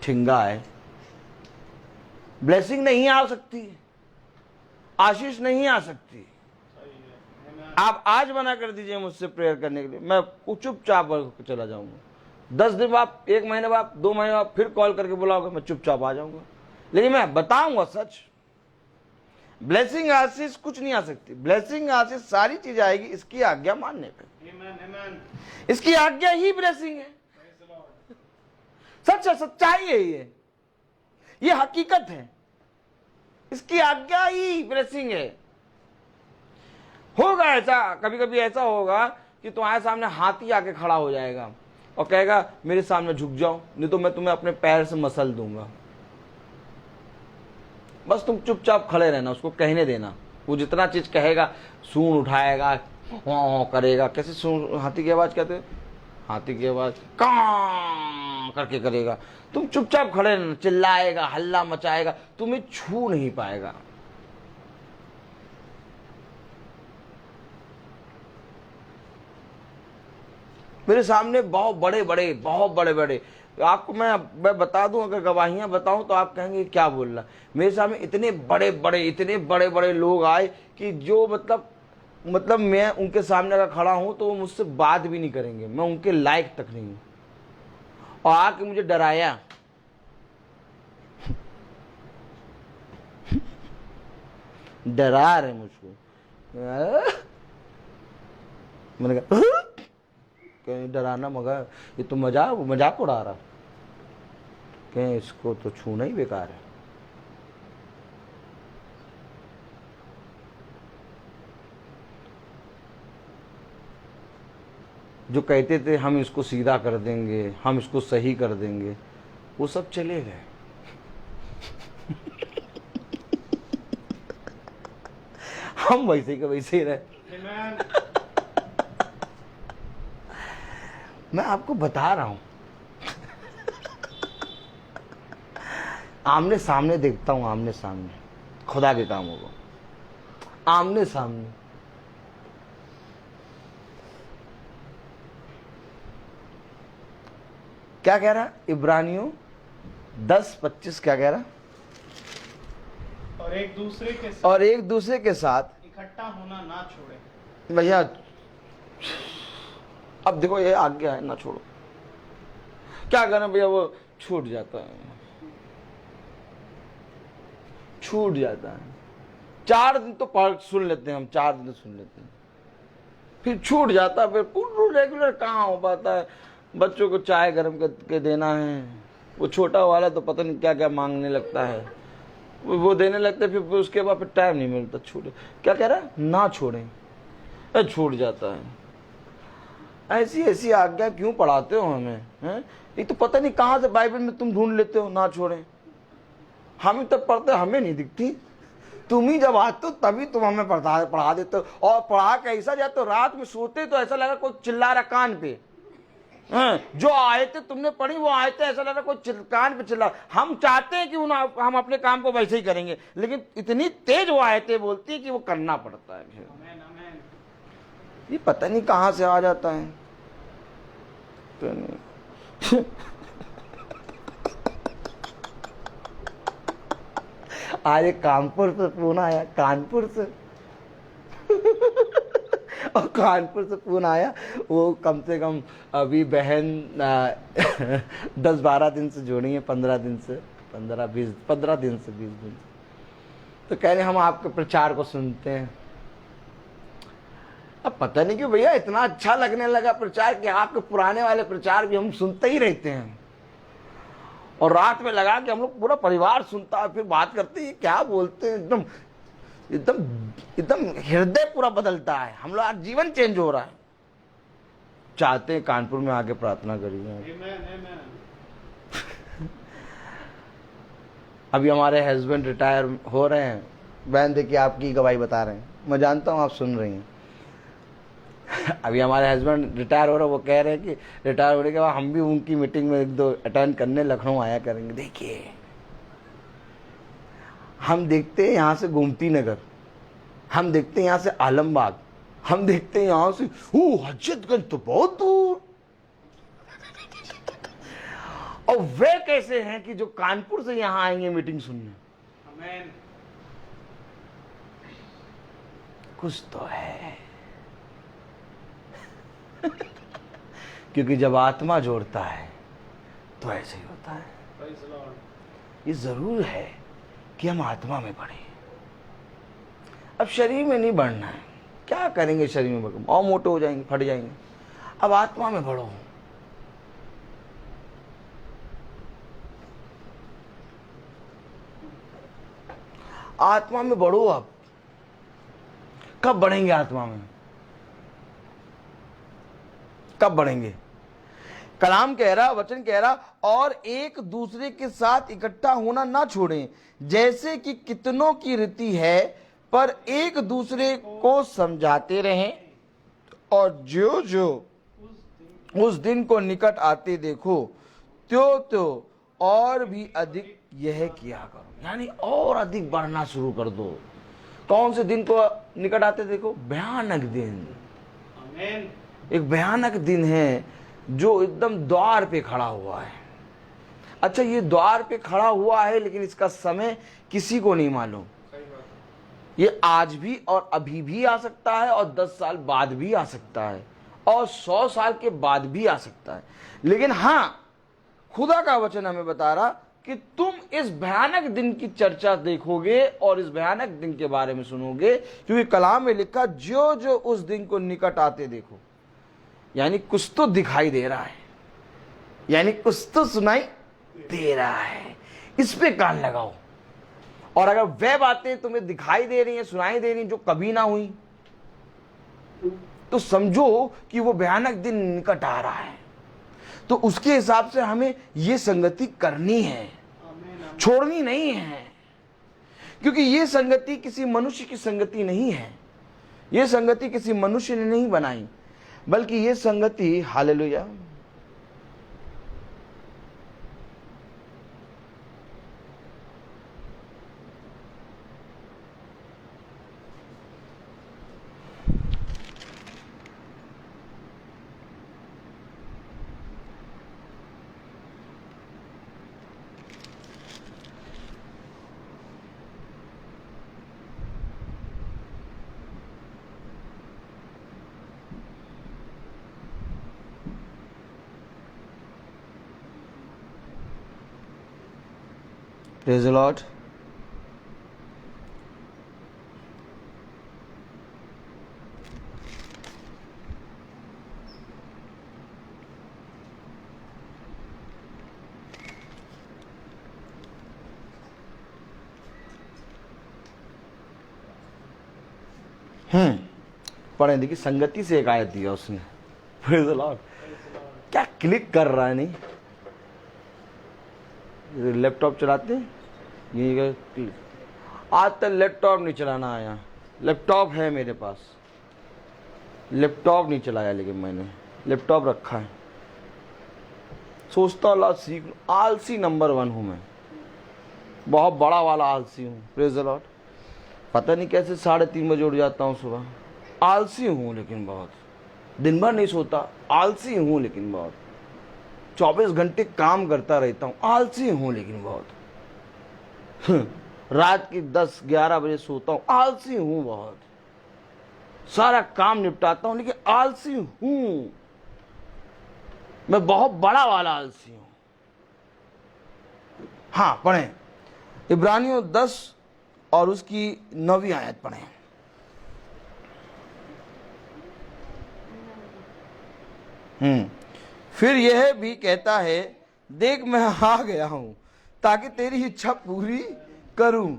ठिंगा है, ब्लेसिंग नहीं आ सकती, आशीष नहीं आ सकती। आप आज मना कर दीजिए मुझसे प्रेयर करने के लिए, मैं चुपचाप चला जाऊंगा। 10 दिन बाद, 1 महीने बाद, 2 महीने बाद फिर कॉल करके बुलाओगे, मैं चुपचाप आ जाऊंगा, लेकिन मैं बताऊंगा सच। ब्लेसिंग आशीष कुछ नहीं आ सकती, ब्लेसिंग आशीष सारी चीज आएगी इसकी आज्ञा मानने पे। इसकी आज्ञा ही ब्लेसिंग है, सच है, सच्चाई है, ये हकीकत है। इसकी आज्ञा ही ब्लेसिंग है। होगा ऐसा, कभी कभी ऐसा होगा कि तुम्हारे सामने हाथी आके खड़ा हो जाएगा और कहेगा मेरे सामने झुक जाओ, नहीं तो मैं तुम्हें अपने पैर से मसल दूंगा। बस तुम चुपचाप खड़े रहना, उसको कहने देना। वो जितना चीज कहेगा, सूंड उठाएगा, करेगा। कैसे सूंड, हाथी की आवाज कहते हैं, हाथी की आवाज कां करके करेगा। तुम चुपचाप खड़े रहना, चिल्लाएगा, हल्ला मचाएगा, तुम्हें छू नहीं पाएगा। मेरे सामने बहुत बड़े बड़े आपको मैं बता दूं, अगर गवाहियां बताऊं तो आप कहेंगे क्या बोल रहा। मेरे सामने इतने बड़े बड़े लोग आए कि जो मतलब मैं उनके सामने अगर खड़ा हूं तो वो मुझसे बात भी नहीं करेंगे, मैं उनके लायक तक नहीं हूं, और आके मुझे डराया। डरा रहे मुझको। मैंने कहा कहीं डराना, मगर ये तो मजाक उड़ा रहा, कहीं इसको तो छूना ही बेकार है। जो कहते थे हम इसको सीधा कर देंगे, हम इसको सही कर देंगे, वो सब चले गए। हम वैसे के वैसे ही रहे। मैं आपको बता रहा हूं, आमने सामने देखता हूं, आमने सामने खुदा के कामों को, आमने सामने। क्या कह रहा इब्रानियों 10:25 क्या कह रहा? और एक दूसरे के साथ इकट्ठा होना ना छोड़े। भैया अब देखो ये आज्ञा है, ना छोड़ो। क्या करें भैया, वो छूट जाता है, छूट जाता है। 4 दिन तो पढ़ सुन लेते हैं हम, 4 दिन सुन लेते हैं, फिर छूट जाता है। फिर रेगुलर कहाँ हो पाता है। बच्चों को चाय गर्म करके देना है, वो छोटा वाला तो पता नहीं क्या क्या मांगने लगता है, वो देने लगते, फिर उसके बाद फिर टाइम नहीं मिलता। छूट, क्या कह रहा है, ना छोड़ें, छूट जाता है। ऐसी आज्ञा क्यों पढ़ाते हो हमें, हैं? ये तो पता नहीं कहाँ से बाइबल में तुम ढूंढ लेते हो ना छोड़ें। हम ही तब पढ़ते, हमें नहीं दिखती। तुम ही जब आते हो तभी तुम हमें पढ़ा देते हो, और पढ़ा के ऐसा जाते हो, रात में सोते तो ऐसा लगा कोई चिल्ला रहा कान पे। जो आयतें तुमने पढ़ी वो आयतें ऐसा लग रहा कोई कान पे चिल्ला। हम चाहते हैं कि हम अपने काम को वैसे ही करेंगे, लेकिन इतनी तेज वो आयतें बोलती है कि वो करना पड़ता है। ये पता नहीं कहां से आ जाता है। तो नहीं आज एक कानपुर से फोन आया, कानपुर से और कानपुर से फोन आया, वो कम से कम अभी बहन 10-12 दिन से जुड़ी है, 15 दिन से 15 दिन से 20 दिन से। तो कह रहे हम आपके प्रचार को सुनते हैं। अब पता नहीं क्यों भैया इतना अच्छा लगने लगा प्रचार कि आपके पुराने वाले प्रचार भी हम सुनते ही रहते हैं, और रात में लगा कि हम लोग पूरा परिवार सुनता है, फिर बात करते हैं क्या बोलते हैं, एकदम एकदम एकदम हृदय पूरा बदलता है। हम लोग आज जीवन चेंज हो रहा है। चाहते हैं कानपुर में आके प्रार्थना करिए। अभी हमारे हस्बैंड रिटायर हो रहे हैं, बहन देखिए आपकी गवाही बता रहे हैं, मैं जानता हूँ आप सुन रही हैं। अभी हमारे हस्बैंड रिटायर हो रहे हैं, वो कह रहे हैं कि रिटायर होने के बाद हम भी उनकी मीटिंग में 1-2 अटेंड करने लखनऊ आया करेंगे। देखिए हम देखते हैं यहाँ से गोमती नगर, हम देखते हैं यहाँ से आलमबाग, हम देखते हैं यहाँ से हजरतगंज तो बहुत दूर, और वे कैसे हैं कि जो कानपुर से यहां आएंगे मीटिंग सुनने। आमीन। कुछ तो है क्योंकि जब आत्मा जोड़ता है तो ऐसे ही होता है। Praise the Lord। ये जरूर है कि हम आत्मा में बढ़े। अब शरीर में नहीं बढ़ना है, क्या करेंगे शरीर में बढ़कर, और मोटे हो जाएंगे, फट जाएंगे। अब आत्मा में बढ़ो। आत्मा में बढ़ो। अब कब बढ़ेंगे आत्मा में, कब बढ़ेंगे? कलाम कह रहा, वचन कह रहा, और एक दूसरे के साथ इकट्ठा होना ना छोड़ें, जैसे कि कितनों की रीति है, पर एक दूसरे को समझाते रहें, और जो जो उस दिन को निकट आते देखो, त्यो और भी अधिक यह किया करो। यानी और अधिक बढ़ना शुरू कर दो। कौन से दिन को निकट आते देखो? भयानक दिन। आमीन। एक भयानक दिन है जो एकदम द्वार पे खड़ा हुआ है। अच्छा, ये द्वार पे खड़ा हुआ है, लेकिन इसका समय किसी को नहीं मालूम। ये आज भी और अभी भी आ सकता है, और 10 साल बाद भी आ सकता है, और 100 साल के बाद भी आ सकता है। लेकिन हाँ, खुदा का वचन हमें बता रहा कि तुम इस भयानक दिन की चर्चा देखोगे और इस भयानक दिन के बारे में सुनोगे, क्योंकि कलाम में लिखा जो जो उस दिन को निकट आते देखो। यानी कुछ तो दिखाई दे रहा है, यानी कुछ तो सुनाई दे रहा है। इस पे कान लगाओ। और अगर वह बातें तुम्हें दिखाई दे रही हैं, सुनाई दे रही हैं, जो कभी ना हुई, तो समझो कि वो भयानक दिन निकट आ रहा है। तो उसके हिसाब से हमें ये संगति करनी है, छोड़नी नहीं है। क्योंकि ये संगति किसी मनुष्य की संगति नहीं है, ये संगति किसी मनुष्य ने नहीं बनाई, बल्कि ये संगति, हालेलुया, प्रेज़ द लॉर्ड। पढ़े, देखिए संगति से एक आयत दिया उसने। Praise the Lord. क्या क्लिक कर रहा है? नहीं, लैपटॉप चलाते हैं ये, आज तक लैपटॉप नहीं चलाना आया। लैपटॉप है मेरे पास, लैपटॉप नहीं चलाया, लेकिन मैंने लैपटॉप रखा है। सोचता हूँ सीख, आलसी नंबर 1 हूँ मैं, बहुत बड़ा वाला आलसी हूँ। Praise the Lord. पता नहीं कैसे 3:30 बजे उठ जाता हूँ सुबह। आलसी हूँ लेकिन बहुत, दिन भर नहीं सोता। आलसी हूँ लेकिन बहुत, 24 घंटे काम करता रहता हूँ। आलसी हूँ लेकिन बहुत, रात की 10-11 बजे सोता हूँ। आलसी हूँ बहुत, सारा काम निपटाता हूँ, लेकिन आलसी हूँ मैं, बहुत बड़ा वाला आलसी हूँ। हाँ, पढ़ें इब्रानियों 10 और उसकी 9वीं आयत पढ़ें। फिर यह भी कहता है, देख मैं आ गया हूं ताकि तेरी इच्छा पूरी करूं।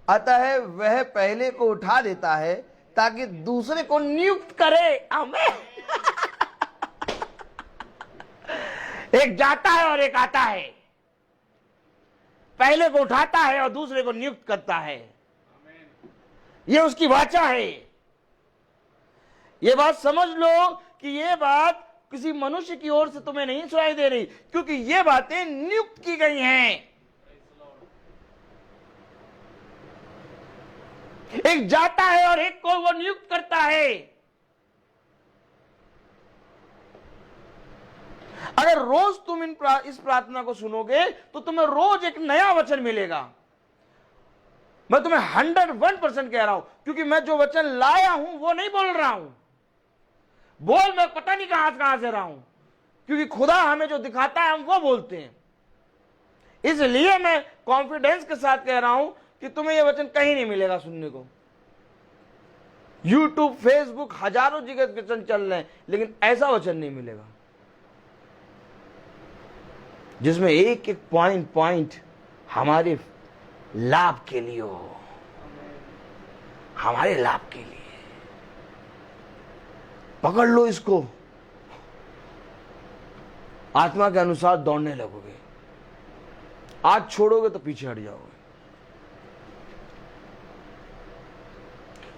अतः वह पहले को उठा देता है ताकि दूसरे को नियुक्त करे। आमीन। एक जाता है और एक आता है, पहले को उठाता है और दूसरे को नियुक्त करता है। यह उसकी वाचा है। यह बात समझ लो कि यह बात किसी मनुष्य की ओर से तुम्हें नहीं सुनाई दे रही, क्योंकि ये बातें नियुक्त की गई हैं। एक जाता है और एक को वो नियुक्त करता है। अगर रोज तुम इस प्रार्थना को सुनोगे तो तुम्हें रोज एक नया वचन मिलेगा। मैं तुम्हें 101% कह रहा हूं, क्योंकि मैं जो वचन लाया हूं वो नहीं बोल रहा हूं, बोल मैं पता नहीं कहां से रहा हूं, क्योंकि खुदा हमें जो दिखाता है हम वो बोलते हैं। इसलिए मैं कॉन्फिडेंस के साथ कह रहा हूं कि तुम्हें यह वचन कहीं नहीं मिलेगा सुनने को। YouTube, Facebook, हजारों जगह वचन चल रहे हैं, लेकिन ऐसा वचन नहीं मिलेगा जिसमें एक एक पॉइंट हमारे लाभ के लिए हो, हमारे लाभ के लिए। पकड़ लो इसको, आत्मा के अनुसार दौड़ने लगोगे। आज छोड़ोगे तो पीछे हट जाओगे,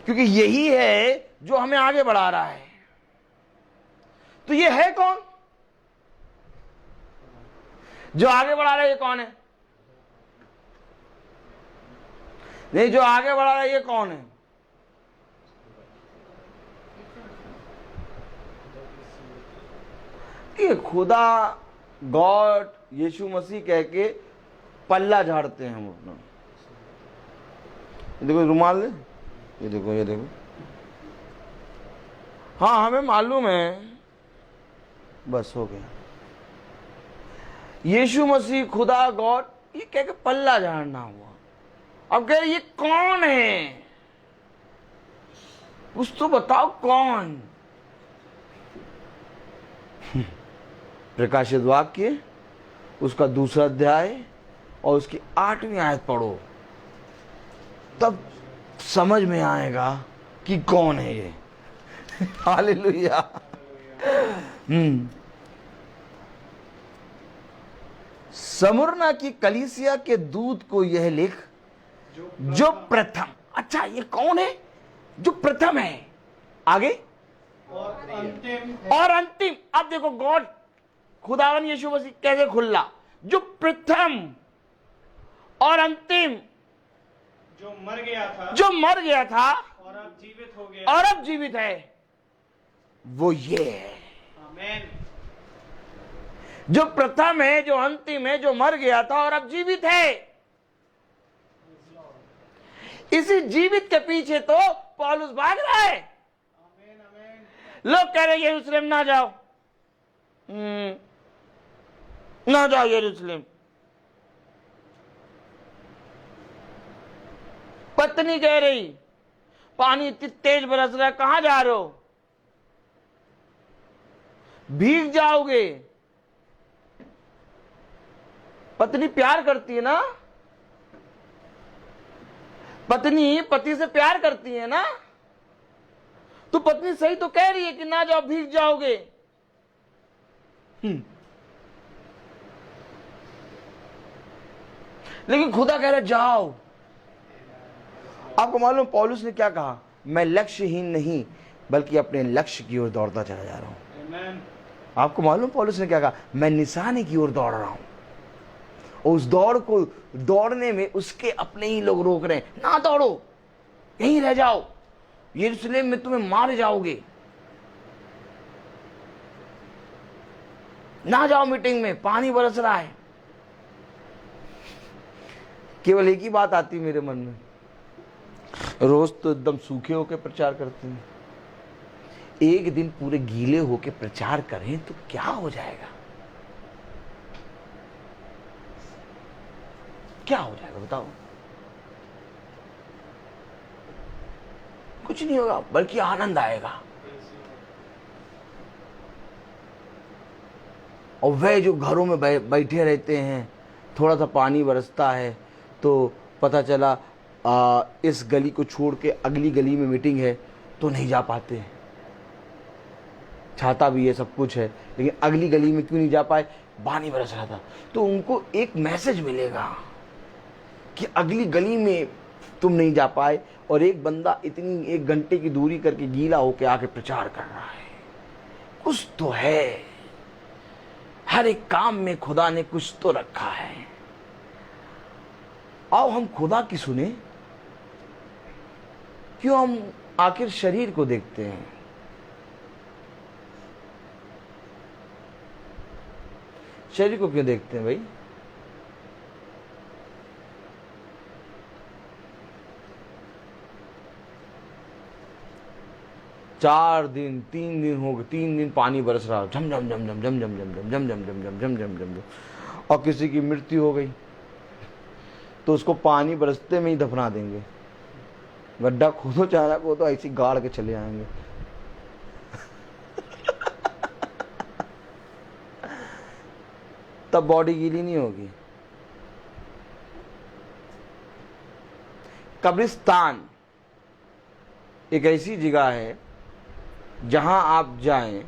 क्योंकि यही है जो हमें आगे बढ़ा रहा है। तो ये है कौन जो आगे बढ़ा रहा है? ये कौन है? नहीं, जो आगे बढ़ा रहा है ये कौन है? ये खुदा, गॉड, यीशु मसीह कह के पल्ला झाड़ते हैं हम अपना। देखो रुमाल ले, ये देखो, ये देखो। हाँ, हमें मालूम है, बस हो गया। यीशु मसीह, खुदा, गॉड, ये कह के पल्ला झाड़ना हुआ। अब कह रहे ये कौन है? कुछ तो बताओ कौन? प्रकाशित वाक्य उसका 2 अध्याय और उसकी 8वीं आयत पढ़ो, तब समझ में आएगा कि कौन है ये। हालेलुया। स्मुरना की कलीसिया के दूत को यह लिख, जो प्रथम। अच्छा, ये कौन है जो प्रथम है? आगे और अंतिम। अब देखो गॉड, खुदावन यीशु मसीह कैसे खुला, जो प्रथम और अंतिम, जो मर गया था और अब जीवित हो गया, और अब जीवित है, वो ये है। आमीन। जो प्रथम है, जो अंतिम है, जो मर गया था और अब जीवित है। इसी जीवित के पीछे तो पौलुस भाग रहा है। लोग कह रहे हैं यरूशलेम ना जाओ, ना जाओ यरूशलेम। पत्नी कह रही पानी इतनी तेज बरस रहा है, कहां जा रहे हो? भीग जाओगे। पत्नी प्यार करती है ना, पत्नी पति से प्यार करती है ना, तो पत्नी सही तो कह रही है कि ना जाओ, भीग जाओगे। लेकिन खुदा कह रहा जाओ। आपको मालूम पौलुस ने क्या कहा? मैं लक्ष्यहीन नहीं बल्कि अपने लक्ष्य की ओर दौड़ता चला जा रहा हूं। आपको मालूम पौलुस ने क्या कहा? मैं निशाने की ओर दौड़ रहा हूं। उस दौड़ को दौड़ने में उसके अपने ही लोग रोक रहे हैं, ना दौड़ो, यहीं रह जाओ, यरूशलेम में तुम्हें मार जाओगे, ना जाओ मीटिंग में, पानी बरस रहा है। केवल एक ही बात आती मेरे मन में, रोज तो एकदम सूखे होकर प्रचार करते हैं, एक दिन पूरे गीले होकर प्रचार करें तो क्या हो जाएगा? क्या हो जाएगा बताओ? कुछ नहीं होगा, बल्कि आनंद आएगा। और वह जो घरों में बैठे रहते हैं, थोड़ा सा पानी बरसता है तो पता चला इस गली को छोड़ के अगली गली में मीटिंग है तो नहीं जा पाते हैं। छाता भी है, सब कुछ है, लेकिन अगली गली में क्यों नहीं जा पाए? पानी बरस रहा था, तो उनको एक मैसेज मिलेगा कि अगली गली में तुम नहीं जा पाए और एक बंदा इतनी 1 घंटे की दूरी करके गीला होके आके प्रचार कर रहा है। कुछ तो है, हर एक काम में खुदा ने कुछ तो रखा है। आओ हम खुदा की सुने। क्यों हम आखिर शरीर को देखते हैं? शरीर को क्यों देखते हैं भाई? चार दिन 3 दिन हो गए, 3 दिन पानी बरस रहा, झम झम झम झम झम झम झम झम झम झम झम झम झम झम झम झम, और किसी की मृत्यु हो गई तो उसको पानी बरसते में ही दफना देंगे। गड्ढा खोदो चारा को तो ऐसी गाड़ के चले आएंगे। तब बॉडी गीली नहीं होगी। कब्रिस्तान एक ऐसी जगह है जहां आप जाएं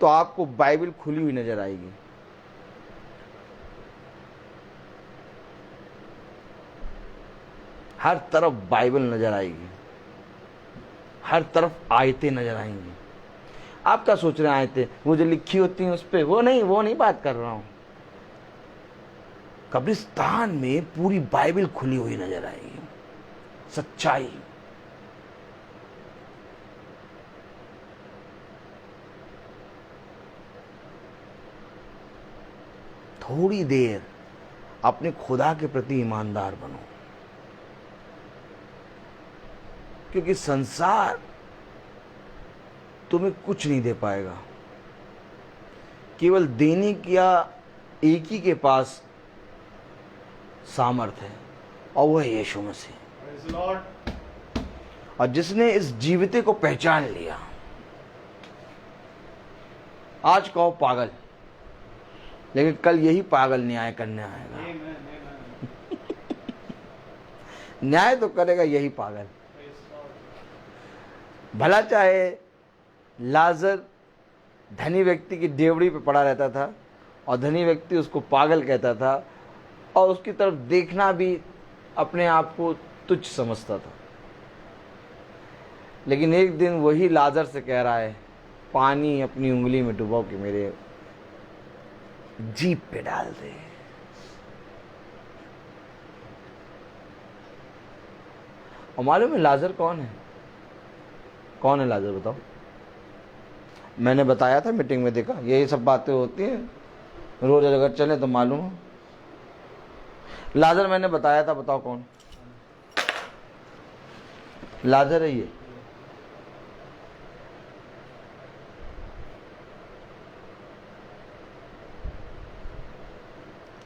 तो आपको बाइबल खुली हुई नजर आएगी। हर तरफ बाइबल नजर आएगी, हर तरफ आयतें नजर आएंगी। आप क्या सोच रहे हैं आयतें वो जो लिखी होती हैं उस पे? वो नहीं बात कर रहा हूं। कब्रिस्तान में पूरी बाइबल खुली हुई नजर आएगी, सच्चाई। थोड़ी देर अपने खुदा के प्रति ईमानदार बनो, क्योंकि संसार तुम्हें कुछ नहीं दे पाएगा। केवल देने का एक ही के पास सामर्थ है और वह है यीशु मसीह। Praise the Lord. और जिसने इस जीविते को पहचान लिया, आज कहो पागल, लेकिन कल यही पागल न्याय करने आएगा। Amen, amen. न्याय तो करेगा यही पागल। Praise the Lord. भला चाहे लाजर धनी व्यक्ति की डेवड़ी पे पड़ा रहता था और धनी व्यक्ति उसको पागल कहता था और उसकी तरफ देखना भी अपने आप को तुच्छ समझता था, लेकिन एक दिन वही लाजर से कह रहा है, पानी अपनी उंगली में डुबो के मेरे जीभ पे डाल दे। और मालूम है लाजर कौन है? कौन है लाजर बताओ? मैंने बताया था मीटिंग में, देखा यही सब बातें होती हैं, रोज अगर चले तो मालूम हो। लाजर मैंने बताया था, बताओ कौन लाजर है? ये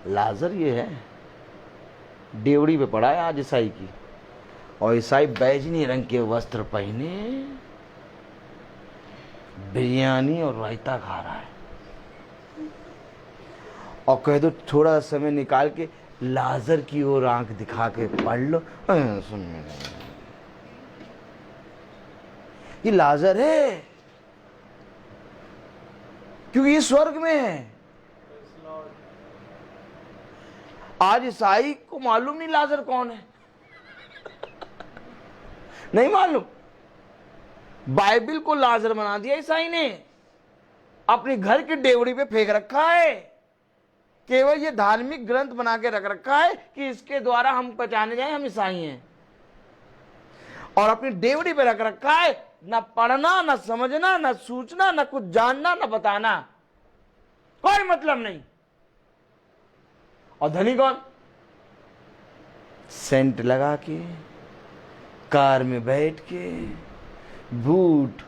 लाजर ये है, डेवड़ी पे पड़ा है आज ईसाई की, और ईसाई बैजनी रंग के वस्त्र पहने बिरयानी और रायता खा रहा है, और कह दो थोड़ा समय निकाल के लाजर की ओर आंख दिखा के पढ़ लो, सुन मेरे, ये लाजर है क्योंकि ये स्वर्ग में है। आज ईसाई को मालूम नहीं लाजर कौन है, नहीं मालूम। बाइबल को लाजर बना दिया ईसाई ने, अपने घर की डेवड़ी पे फेंक रखा है, केवल ये धार्मिक ग्रंथ बना के रख रखा है कि इसके द्वारा हम पहचाने जाए हम ईसाई हैं, और अपनी डेवड़ी पे रख रखा है, ना पढ़ना ना समझना ना सूचना ना कुछ जानना ना बताना, कोई मतलब नहीं। और धनी कौन? सेंट लगा के, कार में बैठ के, बूट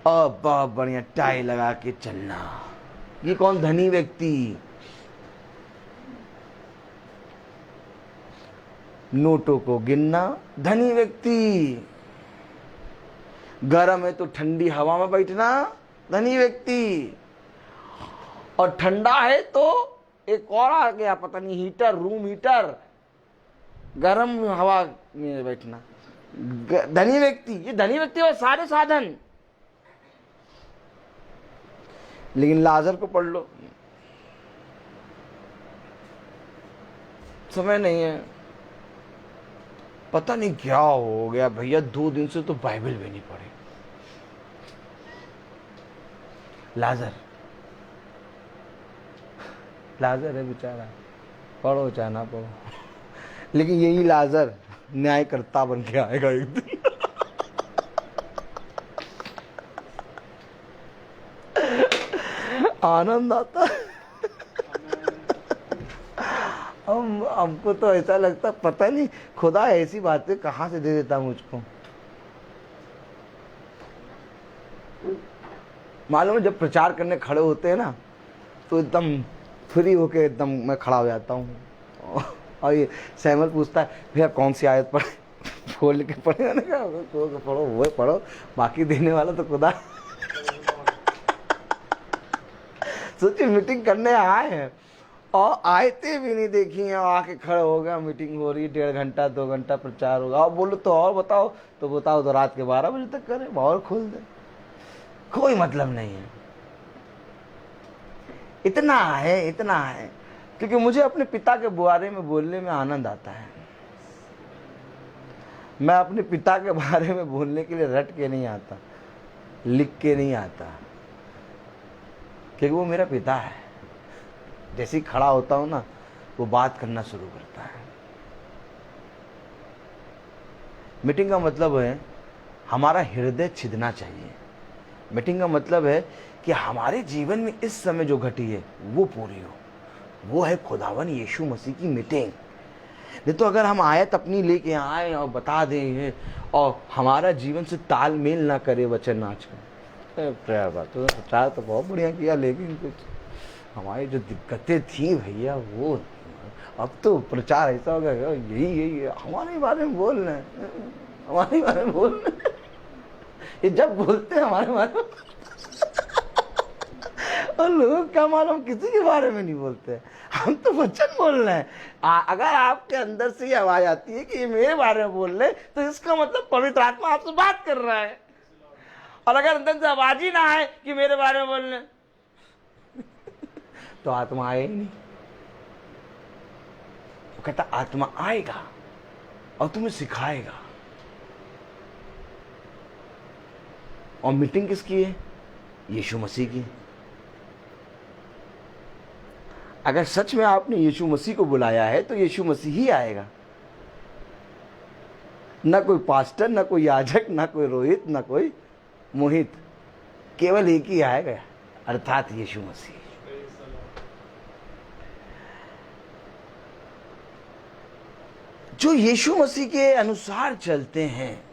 और बहुत बढ़िया टाई लगा के चलना। ये कौन? धनी व्यक्ति। नोटों को गिनना, धनी व्यक्ति। गर्म है तो ठंडी हवा में बैठना, धनी व्यक्ति। और ठंडा है तो एक और आ गया, पता नहीं हीटर, रूम हीटर, गर्म हवा में बैठना, धनी व्यक्ति। ये धनी व्यक्ति और सारे साधन। लेकिन लाजर को पढ़ लो, समय नहीं है। पता नहीं क्या हो गया भैया, 2 दिन से तो बाइबल भी नहीं पढ़ी। लाजर है बेचारा, पढ़ो चाहे ना पढ़ो, लेकिन यही लाजर न्यायकर्ता बन के आएगा एक दिन। आनंद आता है। हमको तो ऐसा लगता, पता नहीं खुदा ऐसी बातें कहाँ से दे देता मुझको। मालूम है, जब प्रचार करने खड़े होते हैं ना, तो एकदम फ्री होके एकदम मैं खड़ा हो जाता हूँ। और ये सैमल पूछता है भैया कौन सी आयत पढ़े, खोल के पढ़े, मैंने कहा पढ़ो वो पढ़ो, बाकी देने वाला तो खुदा। सोचिए मीटिंग करने आए हैं और आयतें भी नहीं देखी हैं, आके खड़े हो गया, मीटिंग हो रही है, 1.5 घंटा 2 घंटा प्रचार होगा, और बोलो तो और बताओ तो रात के 12 बजे तक करें, और खोल दे, कोई मतलब नहीं है। इतना है क्योंकि मुझे अपने पिता के बारे में बोलने में आनंद आता है। मैं अपने पिता के बारे में बोलने के लिए रट के नहीं आता, लिख के नहीं आता, क्योंकि वो मेरा पिता है। जैसे ही खड़ा होता हूं ना, वो बात करना शुरू करता है। मीटिंग का मतलब है हमारा हृदय छिदना चाहिए। मीटिंग का मतलब है कि हमारे जीवन में इस समय जो घटी है वो पूरी हो। वो है खुदावन यीशु मसीह की मीटिंग। नहीं तो अगर हम आयत अपनी लेके आए और बता दें और हमारा जीवन से तालमेल ना करे वचन आज का, प्रयास बात तो प्रचार तो बहुत बढ़िया किया, लेकिन कुछ हमारी जो दिक्कतें थी भैया, वो अब तो प्रचार ऐसा हो गया, यही हमारे बारे में बोल रहे हैं, हमारे बारे में बोल रहे हैं। ये जब बोलते हैं हमारे बारे में और लोग क्या मालूम किसी के बारे में नहीं बोलते, हम तो वचन बोल रहे हैं। अगर आपके अंदर से ये आवाज आती है कि ये मेरे बारे में बोल रहे, तो इसका मतलब पवित्र आत्मा आपसे बात कर रहा है। और अगर अंदर से आवाज ही ना आए कि मेरे बारे में बोल रहे, तो आत्मा आए ही नहीं। वो कहता आत्मा आएगा और तुम्हें सिखाएगा। और मीटिंग किसकी है? यीशु मसीह की। अगर सच में आपने यीशु मसीह को बुलाया है तो यीशु मसीह ही आएगा, ना कोई पास्टर, ना कोई याजक, ना कोई रोहित, ना कोई मोहित, केवल एक ही आएगा, अर्थात यीशु मसीह। जो यीशु मसीह के अनुसार चलते हैं,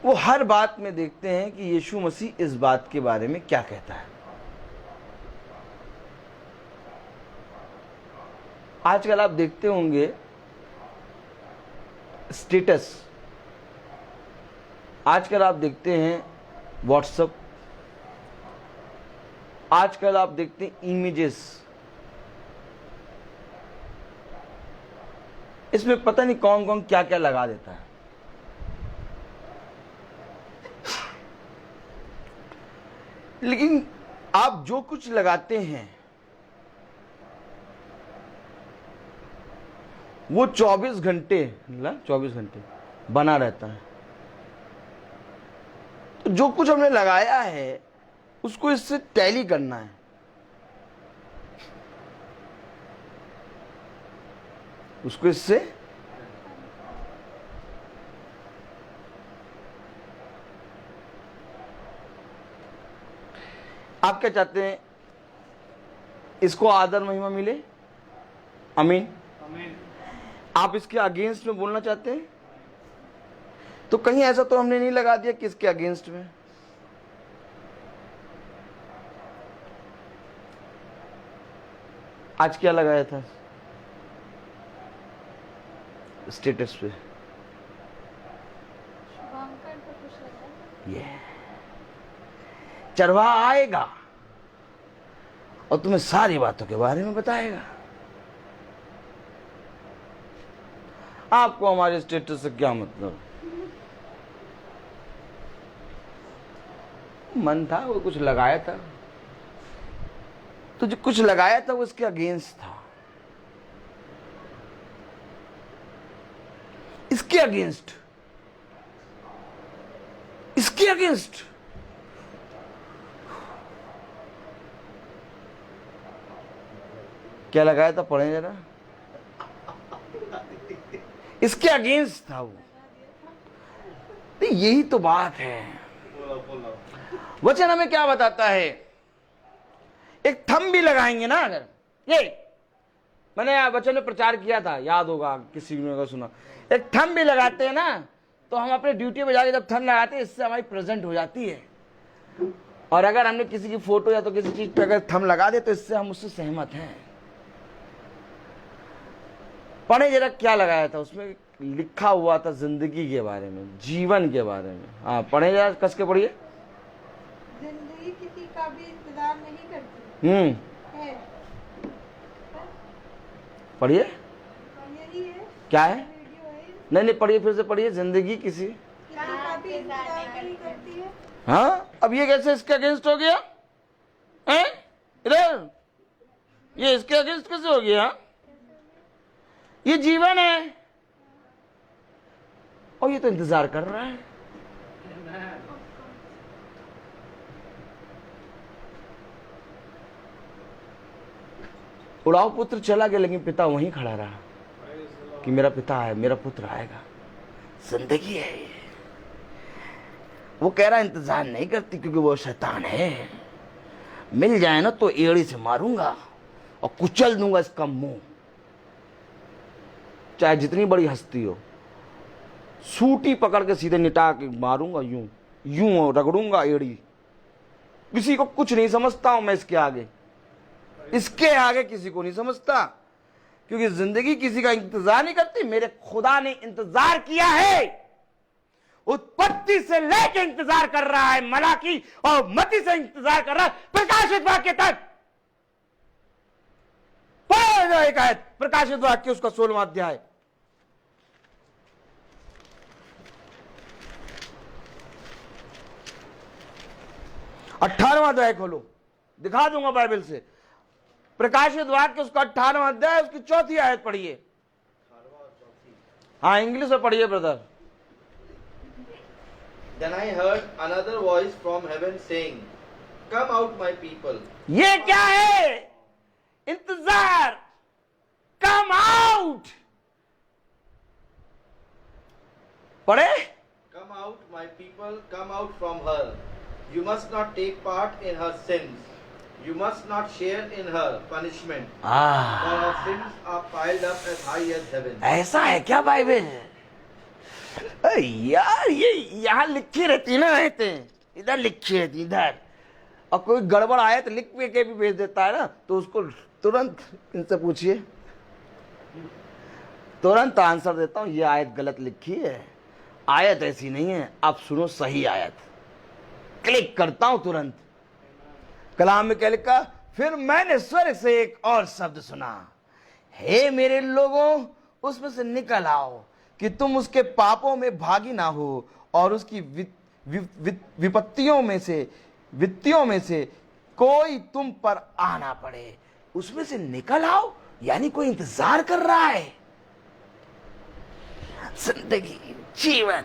वो हर बात में देखते हैं कि यीशु मसीह इस बात के बारे में क्या कहता है। आजकल आप देखते होंगे स्टेटस, आजकल आप देखते हैं व्हाट्सएप, आजकल आप देखते हैं इमेजेस, इसमें पता नहीं कौन कौन क्या क्या लगा देता है। लेकिन आप जो कुछ लगाते हैं वो 24 घंटे बना रहता है। तो जो कुछ हमने लगाया है उसको इससे टैली करना है। उसको इससे आप क्या चाहते हैं? इसको आदर महिमा मिले, आमीन। आप इसके अगेंस्ट में बोलना चाहते हैं? तो कहीं ऐसा तो हमने नहीं लगा दिया कि इसके अगेंस्ट में। आज क्या लगाया था स्टेटस पे? ये चरवाहा आएगा और तुम्हें सारी बातों के बारे में बताएगा। आपको हमारे स्टेटस से क्या मतलब? मन था, वो कुछ लगाया था, तो जो कुछ लगाया था वो इसके अगेंस्ट था, इसके अगेंस्ट, इसके अगेंस्ट। क्या लगाया था, पढ़े जरा। इसके अगेंस्ट था वो। नहीं, यही तो बात है। वचन हमें क्या बताता है? एक थंब भी लगाएंगे ना, अगर ये मैंने वचन में प्रचार किया था, याद होगा किसी ने अगर सुना, एक थंब भी लगाते हैं ना, तो हम अपने ड्यूटी पे जाके जब थंब लगाते हैं, इससे हमारी प्रेजेंट हो जाती है। और अगर हमने किसी की फोटो या तो किसी चीज पे अगर थंब लगा दे, तो इससे हम उससे सहमत हैं। पढ़े जरा क्या लगाया था, उसमें लिखा हुआ था जिंदगी के बारे में, जीवन के बारे में। हाँ, पढ़े जरा, कस के पढ़िए। जिंदगी किसी का भी इंतजार नहीं करती है। पढ़िए, यही है, क्या है? वीडियो है। नहीं नहीं, पढ़िए, फिर से पढ़िए। जिंदगी किसी किसी का भी इंतजार नहीं करती है। हाँ, अब ये कैसे इसके अगेंस्ट हो गया? हैं? इधर ये इसके अगेंस्ट कैसे हो गया? ये जीवन है और ये तो इंतजार कर रहा है। उड़ाऊ पुत्र चला गया, लेकिन पिता वहीं खड़ा रहा कि मेरा पिता है, मेरा पुत्र आएगा। जिंदगी है ये। वो कह रहा इंतजार नहीं करती क्योंकि वो शैतान है। मिल जाए ना तो एड़ी से मारूंगा और कुचल दूंगा इसका मुंह। चाहे जितनी बड़ी हस्ती हो, सूटी पकड़ के सीधे निटा के मारूंगा, यूं यूं रगड़ूंगा एड़ी। किसी को कुछ नहीं समझता हूं मैं इसके आगे, इसके आगे किसी को नहीं समझता, क्योंकि जिंदगी किसी का इंतजार नहीं करती। मेरे खुदा ने इंतजार किया है, उत्पत्ति से लेकर इंतजार कर रहा है, मलाकी और मती से इंतजार कर रहा है प्रकाशित वाक्य तक। पढ़ो एक आयत, प्रकाशित वाक्य उसका 16वां अध्याय। अठारहवां अध्याय खोलो, दिखा दूंगा बाइबल से। प्रकाशित वाक्य उसका 18वां अध्याय, उसकी 4थी आयत पढ़िए। हाँ, इंग्लिश में पढ़िए brother. Then I heard another voice from heaven saying, "Come out, my people." ये क्या है? इंतजार। Come out. पढ़े? Come out, my people, come out from her. You must not take part in her sins. You must not share in her punishment. For her sins are piled up as high as heaven. ऐसा है क्या Bible? यार, ये यहाँ लिखी रहती ना, रहते इधर लिखी रहती इधर, और कोई गड़बड़ आए तो लिख के भी भेज देता है ना, तो उसको तुरंत इनसे पूछिए, तुरंत आंसर देता हूं। ये आयत गलत लिखी है, आयत ऐसी नहीं है, आप सुनो सही आयत। क्लिक करता हूं तुरंत। कलाम में क्या लिखा? फिर मैंने स्वर्ग से एक और शब्द सुना, हे मेरे लोगों, उसमें से निकल आओ कि तुम उसके पापों में भागी ना हो और उसकी विपत्तियों में से कोई तुम पर आना पड़े। उसमें से निकल आओ, यानी कोई इंतजार कर रहा है। जिंदगी, जीवन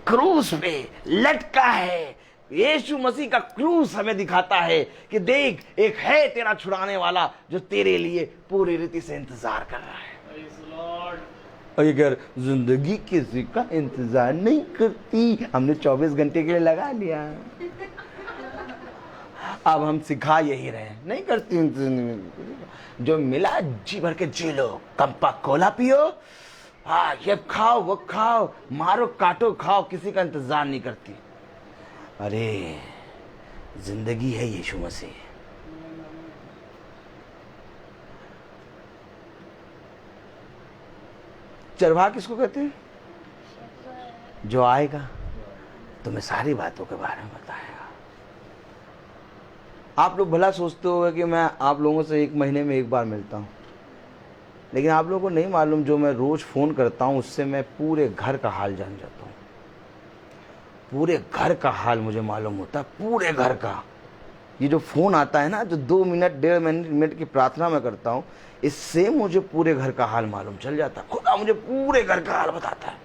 क्रूस पे लटका है। यीशु मसीह का क्रूस हमें दिखाता है कि देख, एक है तेरा छुड़ाने वाला जो तेरे लिए पूरी रीति से इंतजार कर रहा है। अगर जिंदगी किसी का इंतजार नहीं करती, हमने 24 घंटे के लिए लगा लिया, अब हम सिखा यही रहे, नहीं करती। जो मिला जी भर के जी लो, कंपा कोला पियो, हाँ ये खाओ वो खाओ, मारो काटो खाओ, किसी का इंतजार नहीं करती। अरे जिंदगी है यीशु मसीह। चरवाहा किसको कहते हैं? जो आएगा तुम्हें सारी बातों के बारे में बताएगा। आप लोग भला सोचते होंगे कि मैं आप लोगों से 1 महीने में 1 बार मिलता हूं, लेकिन आप लोगों को नहीं मालूम, जो मैं रोज फोन करता हूं उससे मैं पूरे घर का हाल जान जाता हूं। पूरे घर का हाल मुझे मालूम होता है, पूरे घर का। ये जो फ़ोन आता है ना, जो 2 मिनट 1.5 मिनट की प्रार्थना मैं करता हूँ, इससे मुझे पूरे घर का हाल मालूम चल जाता है। खुदा मुझे पूरे घर का हाल बताता है।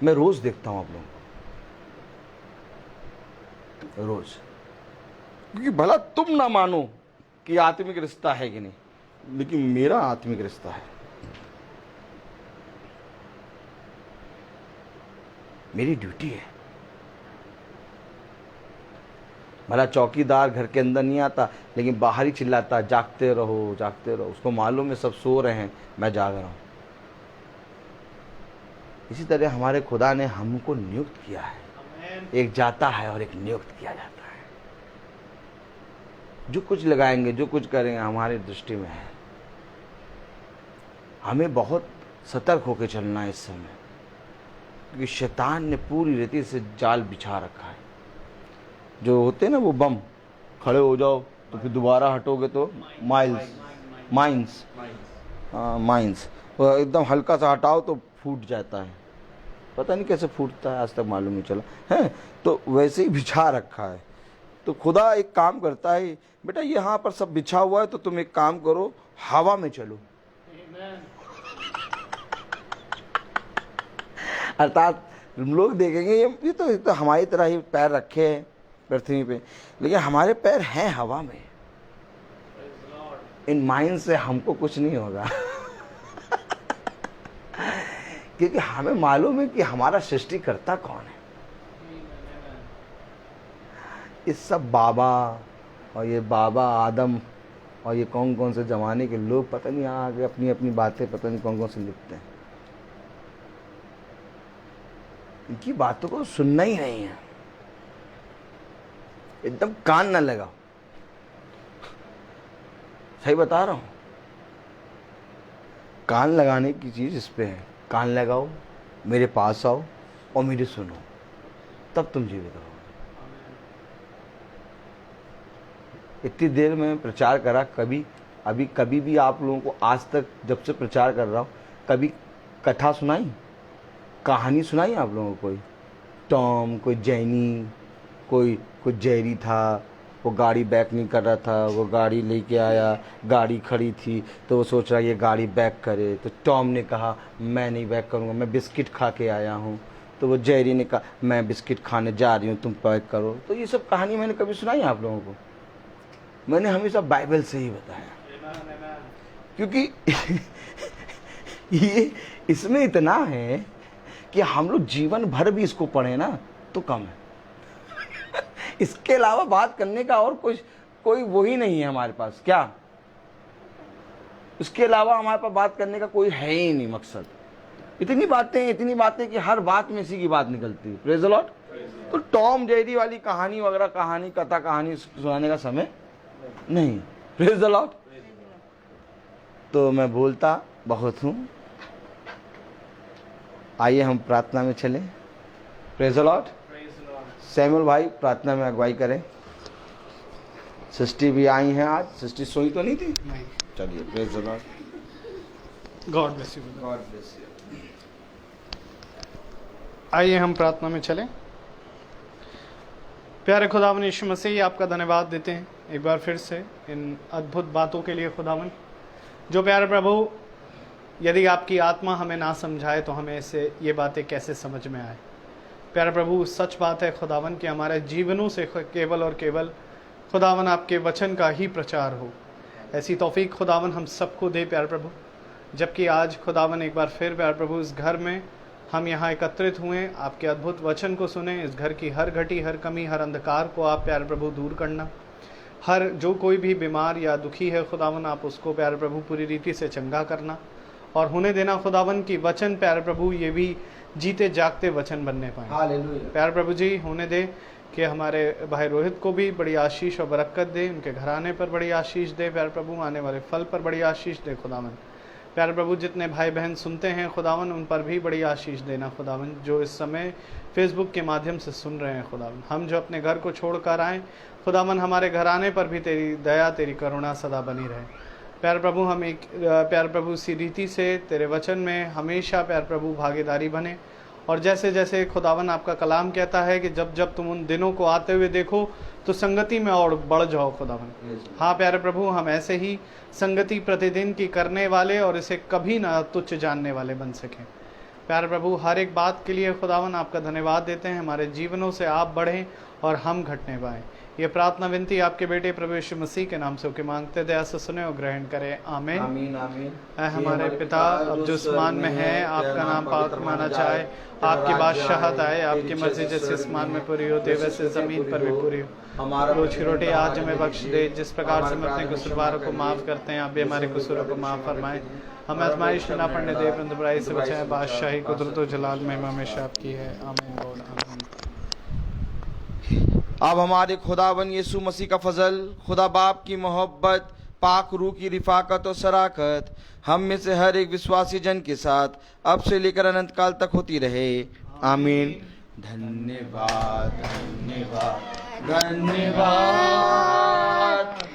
मैं रोज़ देखता हूँ आप लोगों को, रोज़, क्योंकि भला तुम ना मानो कि आत्मिक रिश्ता है कि नहीं, लेकिन मेरा आत्मिक रिश्ता है। मेरी ड्यूटी है। भला चौकीदार घर के अंदर नहीं आता, लेकिन बाहर ही चिल्लाता, जागते रहो जागते रहो। उसको मालूम है सब सो रहे हैं, मैं जाग रहा हूं। इसी तरह हमारे खुदा ने हमको नियुक्त किया है। एक जाता है और एक नियुक्त किया जाता है। जो कुछ लगाएंगे, जो कुछ करेंगे, हमारी दृष्टि में है। हमें बहुत सतर्क होकर चलना है इस समय, क्योंकि शैतान ने पूरी रीति से जाल बिछा रखा है। जो होते हैं ना वो बम, खड़े हो जाओ तो फिर दोबारा हटोगे तो माइंस एकदम हल्का सा हटाओ तो फूट जाता है। पता नहीं कैसे फूटता है, आज तक मालूम नहीं चला है। तो वैसे ही बिछा रखा है। तो खुदा एक काम करता है, बेटा यहाँ पर सब बिछा हुआ है, तो तुम एक काम करो, हवा में चलो। अर्थात लोग देखेंगे ये तो हमारी तरह ही पैर रखे हैं पृथ्वी पे, लेकिन हमारे पैर हैं हवा में। इन माइंड से हमको कुछ नहीं होगा क्योंकि हमें मालूम है कि हमारा सृष्टिकर्ता कौन है। ये सब बाबा और ये बाबा आदम और ये कौन कौन से जमाने के लोग, पता नहीं आगे अपनी अपनी बातें पता नहीं कौन कौन से लिखते हैं। इनकी बातों को सुनना ही नहीं है, एकदम कान ना लगाओ। सही बता रहा हूं, कान लगाने की चीज इस पे है। कान लगाओ, मेरे पास आओ और मेरी सुनो, तब तुम जीवित रहोगे। इतनी देर में प्रचार करा, कभी भी आप लोगों को आज तक जब से प्रचार कर रहा हूं, कभी कथा सुनाई, कहानी सुनाई आप लोगों को? कोई टॉम, कोई जैनी, कोई जेरी था, वो गाड़ी बैक नहीं कर रहा था, वो गाड़ी लेके आया, गाड़ी खड़ी थी तो वो सोच रहा ये गाड़ी बैक करे, तो टॉम ने कहा मैं नहीं बैक करूँगा, मैं बिस्किट खा के आया हूँ। तो वो जेरी ने कहा मैं बिस्किट खाने जा रही हूँ, तुम बैक करो। तो ये सब कहानी मैंने कभी सुनाई आप लोगों को? मैंने हमेशा बाइबल से ही बताया, क्योंकि ये इसमें इतना है कि हम लोग जीवन भर भी इसको पढ़े ना तो कम है। इसके अलावा बात करने का और कोई वही नहीं है हमारे पास। क्या इसके अलावा हमारे पास बात करने का कोई है ही नहीं मकसद। इतनी बातें कि हर बात में इसी की बात निकलती है। Praise the Lord. तो टॉम जेरी वाली कहानी वगैरह कथा कहानी सुनाने का समय नहीं। Praise the Lord. तो मैं बोलता बहुत हूं, आइए हम प्रार्थना में चलें। Praise the Lord. सैमुअल भाई प्रार्थना में अगुवाई करें। सृष्टि भी आई हैं आज। सृष्टि सोई तो नहीं थी? नहीं। चलिए, praise the Lord. God bless you. God bless you. आइए हम प्रार्थना में चलें। प्यारे खुदावन यीशु मसीह, आपका धन्यवाद देते हैं एक बार फिर से इन अद्भुत बातों के लिए खुदावन। जो प्यारे प्रभु, यदि आपकी आत्मा हमें ना समझाए तो हमें ऐसे ये बातें कैसे समझ में आए। प्यारे प्रभु, सच बात है खुदावन कि हमारे जीवनों से केवल और केवल खुदावन आपके वचन का ही प्रचार हो। ऐसी तौफीक खुदावन हम सबको दे प्यारे प्रभु। जबकि आज खुदावन एक बार फिर प्यारे प्रभु इस घर में हम यहाँ एकत्रित हुए, आपके अद्भुत वचन को सुने। इस घर की हर घटी, हर कमी, हर अंधकार को आप प्यारे प्रभु दूर करना। हर जो कोई भी बीमार या दुखी है खुदावन, आप उसको प्यारे प्रभु पूरी रीति से चंगा करना और होने देना खुदावन की वचन प्यारे प्रभु ये भी जीते जागते वचन बनने पाए। हालेलुया। प्यारे प्रभु जी, होने दे कि हमारे भाई रोहित को भी बड़ी आशीष और बरकत दे, उनके घराने पर बड़ी आशीष दे प्यारे प्रभु, आने वाले फल पर बड़ी आशीष दे खुदावन। प्यारे प्रभु, जितने भाई बहन सुनते हैं खुदावन, उन पर भी बड़ी आशीष देना खुदावन, जो इस समय फेसबुक के माध्यम से सुन रहे हैं खुदावन। हम जो अपने घर को छोड़कर आए खुदावन, हमारे घराने पर भी तेरी दया, तेरी करुणा सदा बनी रहे। प्यारे प्रभु, हम एक प्यारे प्रभु इसी रीति से तेरे वचन में हमेशा प्यारे प्रभु भागीदारी बने और जैसे जैसे खुदावन आपका कलाम कहता है कि जब जब तुम उन दिनों को आते हुए देखो तो संगति में और बढ़ जाओ खुदावन। हाँ प्यारे प्रभु, हम ऐसे ही संगति प्रतिदिन की करने वाले और इसे कभी ना तुच्छ जानने वाले बन सकें। प्यारे प्रभु, हर एक बात के लिए खुदावन आपका धन्यवाद देते हैं। हमारे जीवनों से आप बढ़ें और हम घटने पाएं। ये प्रार्थना विनती आपके बेटे प्रभु यीशु मसीह के नाम से होकर मांगते, दया से सुने और ग्रहण करें। आमीन। आमीन आमीन। ऐ हमारे पिता, अब जो आसमान में है, आपका नाम पवित्र माना जाए, आपकी बादशाहत आए, आपकी मर्जी जैसे आसमान में पूरी होती है वैसे जमीन पर भी पूरी हो। रोज की रोटी आज हमें बख्श दे, जिस प्रकार से हम अपने कसूरवारों को माफ करते हैं, आप भी हमारे कसूरों को माफ फरमाएं। हमें आजमाइश में ना पड़ने दे, परंतु बुराई से बचाएं। बादशाही, कुदरत और जलाल में हमेशा आपकी है। आमीन बोल आमीन। अब हमारे खुदावन यीशु मसीह का फजल, खुदा बाप की मोहब्बत, पाक रूह की रिफाकत और शराकत हम में से हर एक विश्वासी जन के साथ अब से लेकर अनंत काल तक होती रहे। आमीन। धन्यवाद धन्यवाद धन्यवाद,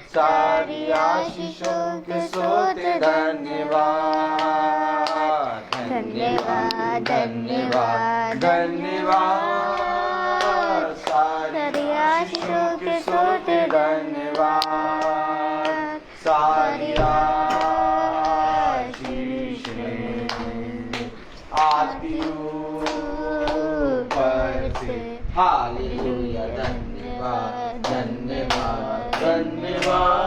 सारी आशीषों के सोते धन्यवाद धन्यवाद धन्यवाद धन्यवाद, सारी आशीषों के सोते धन्यवाद, सारी आशीषें आती ऊपर से। हालेलुया। धन्यवाद धन्यवाद धन्यवाद।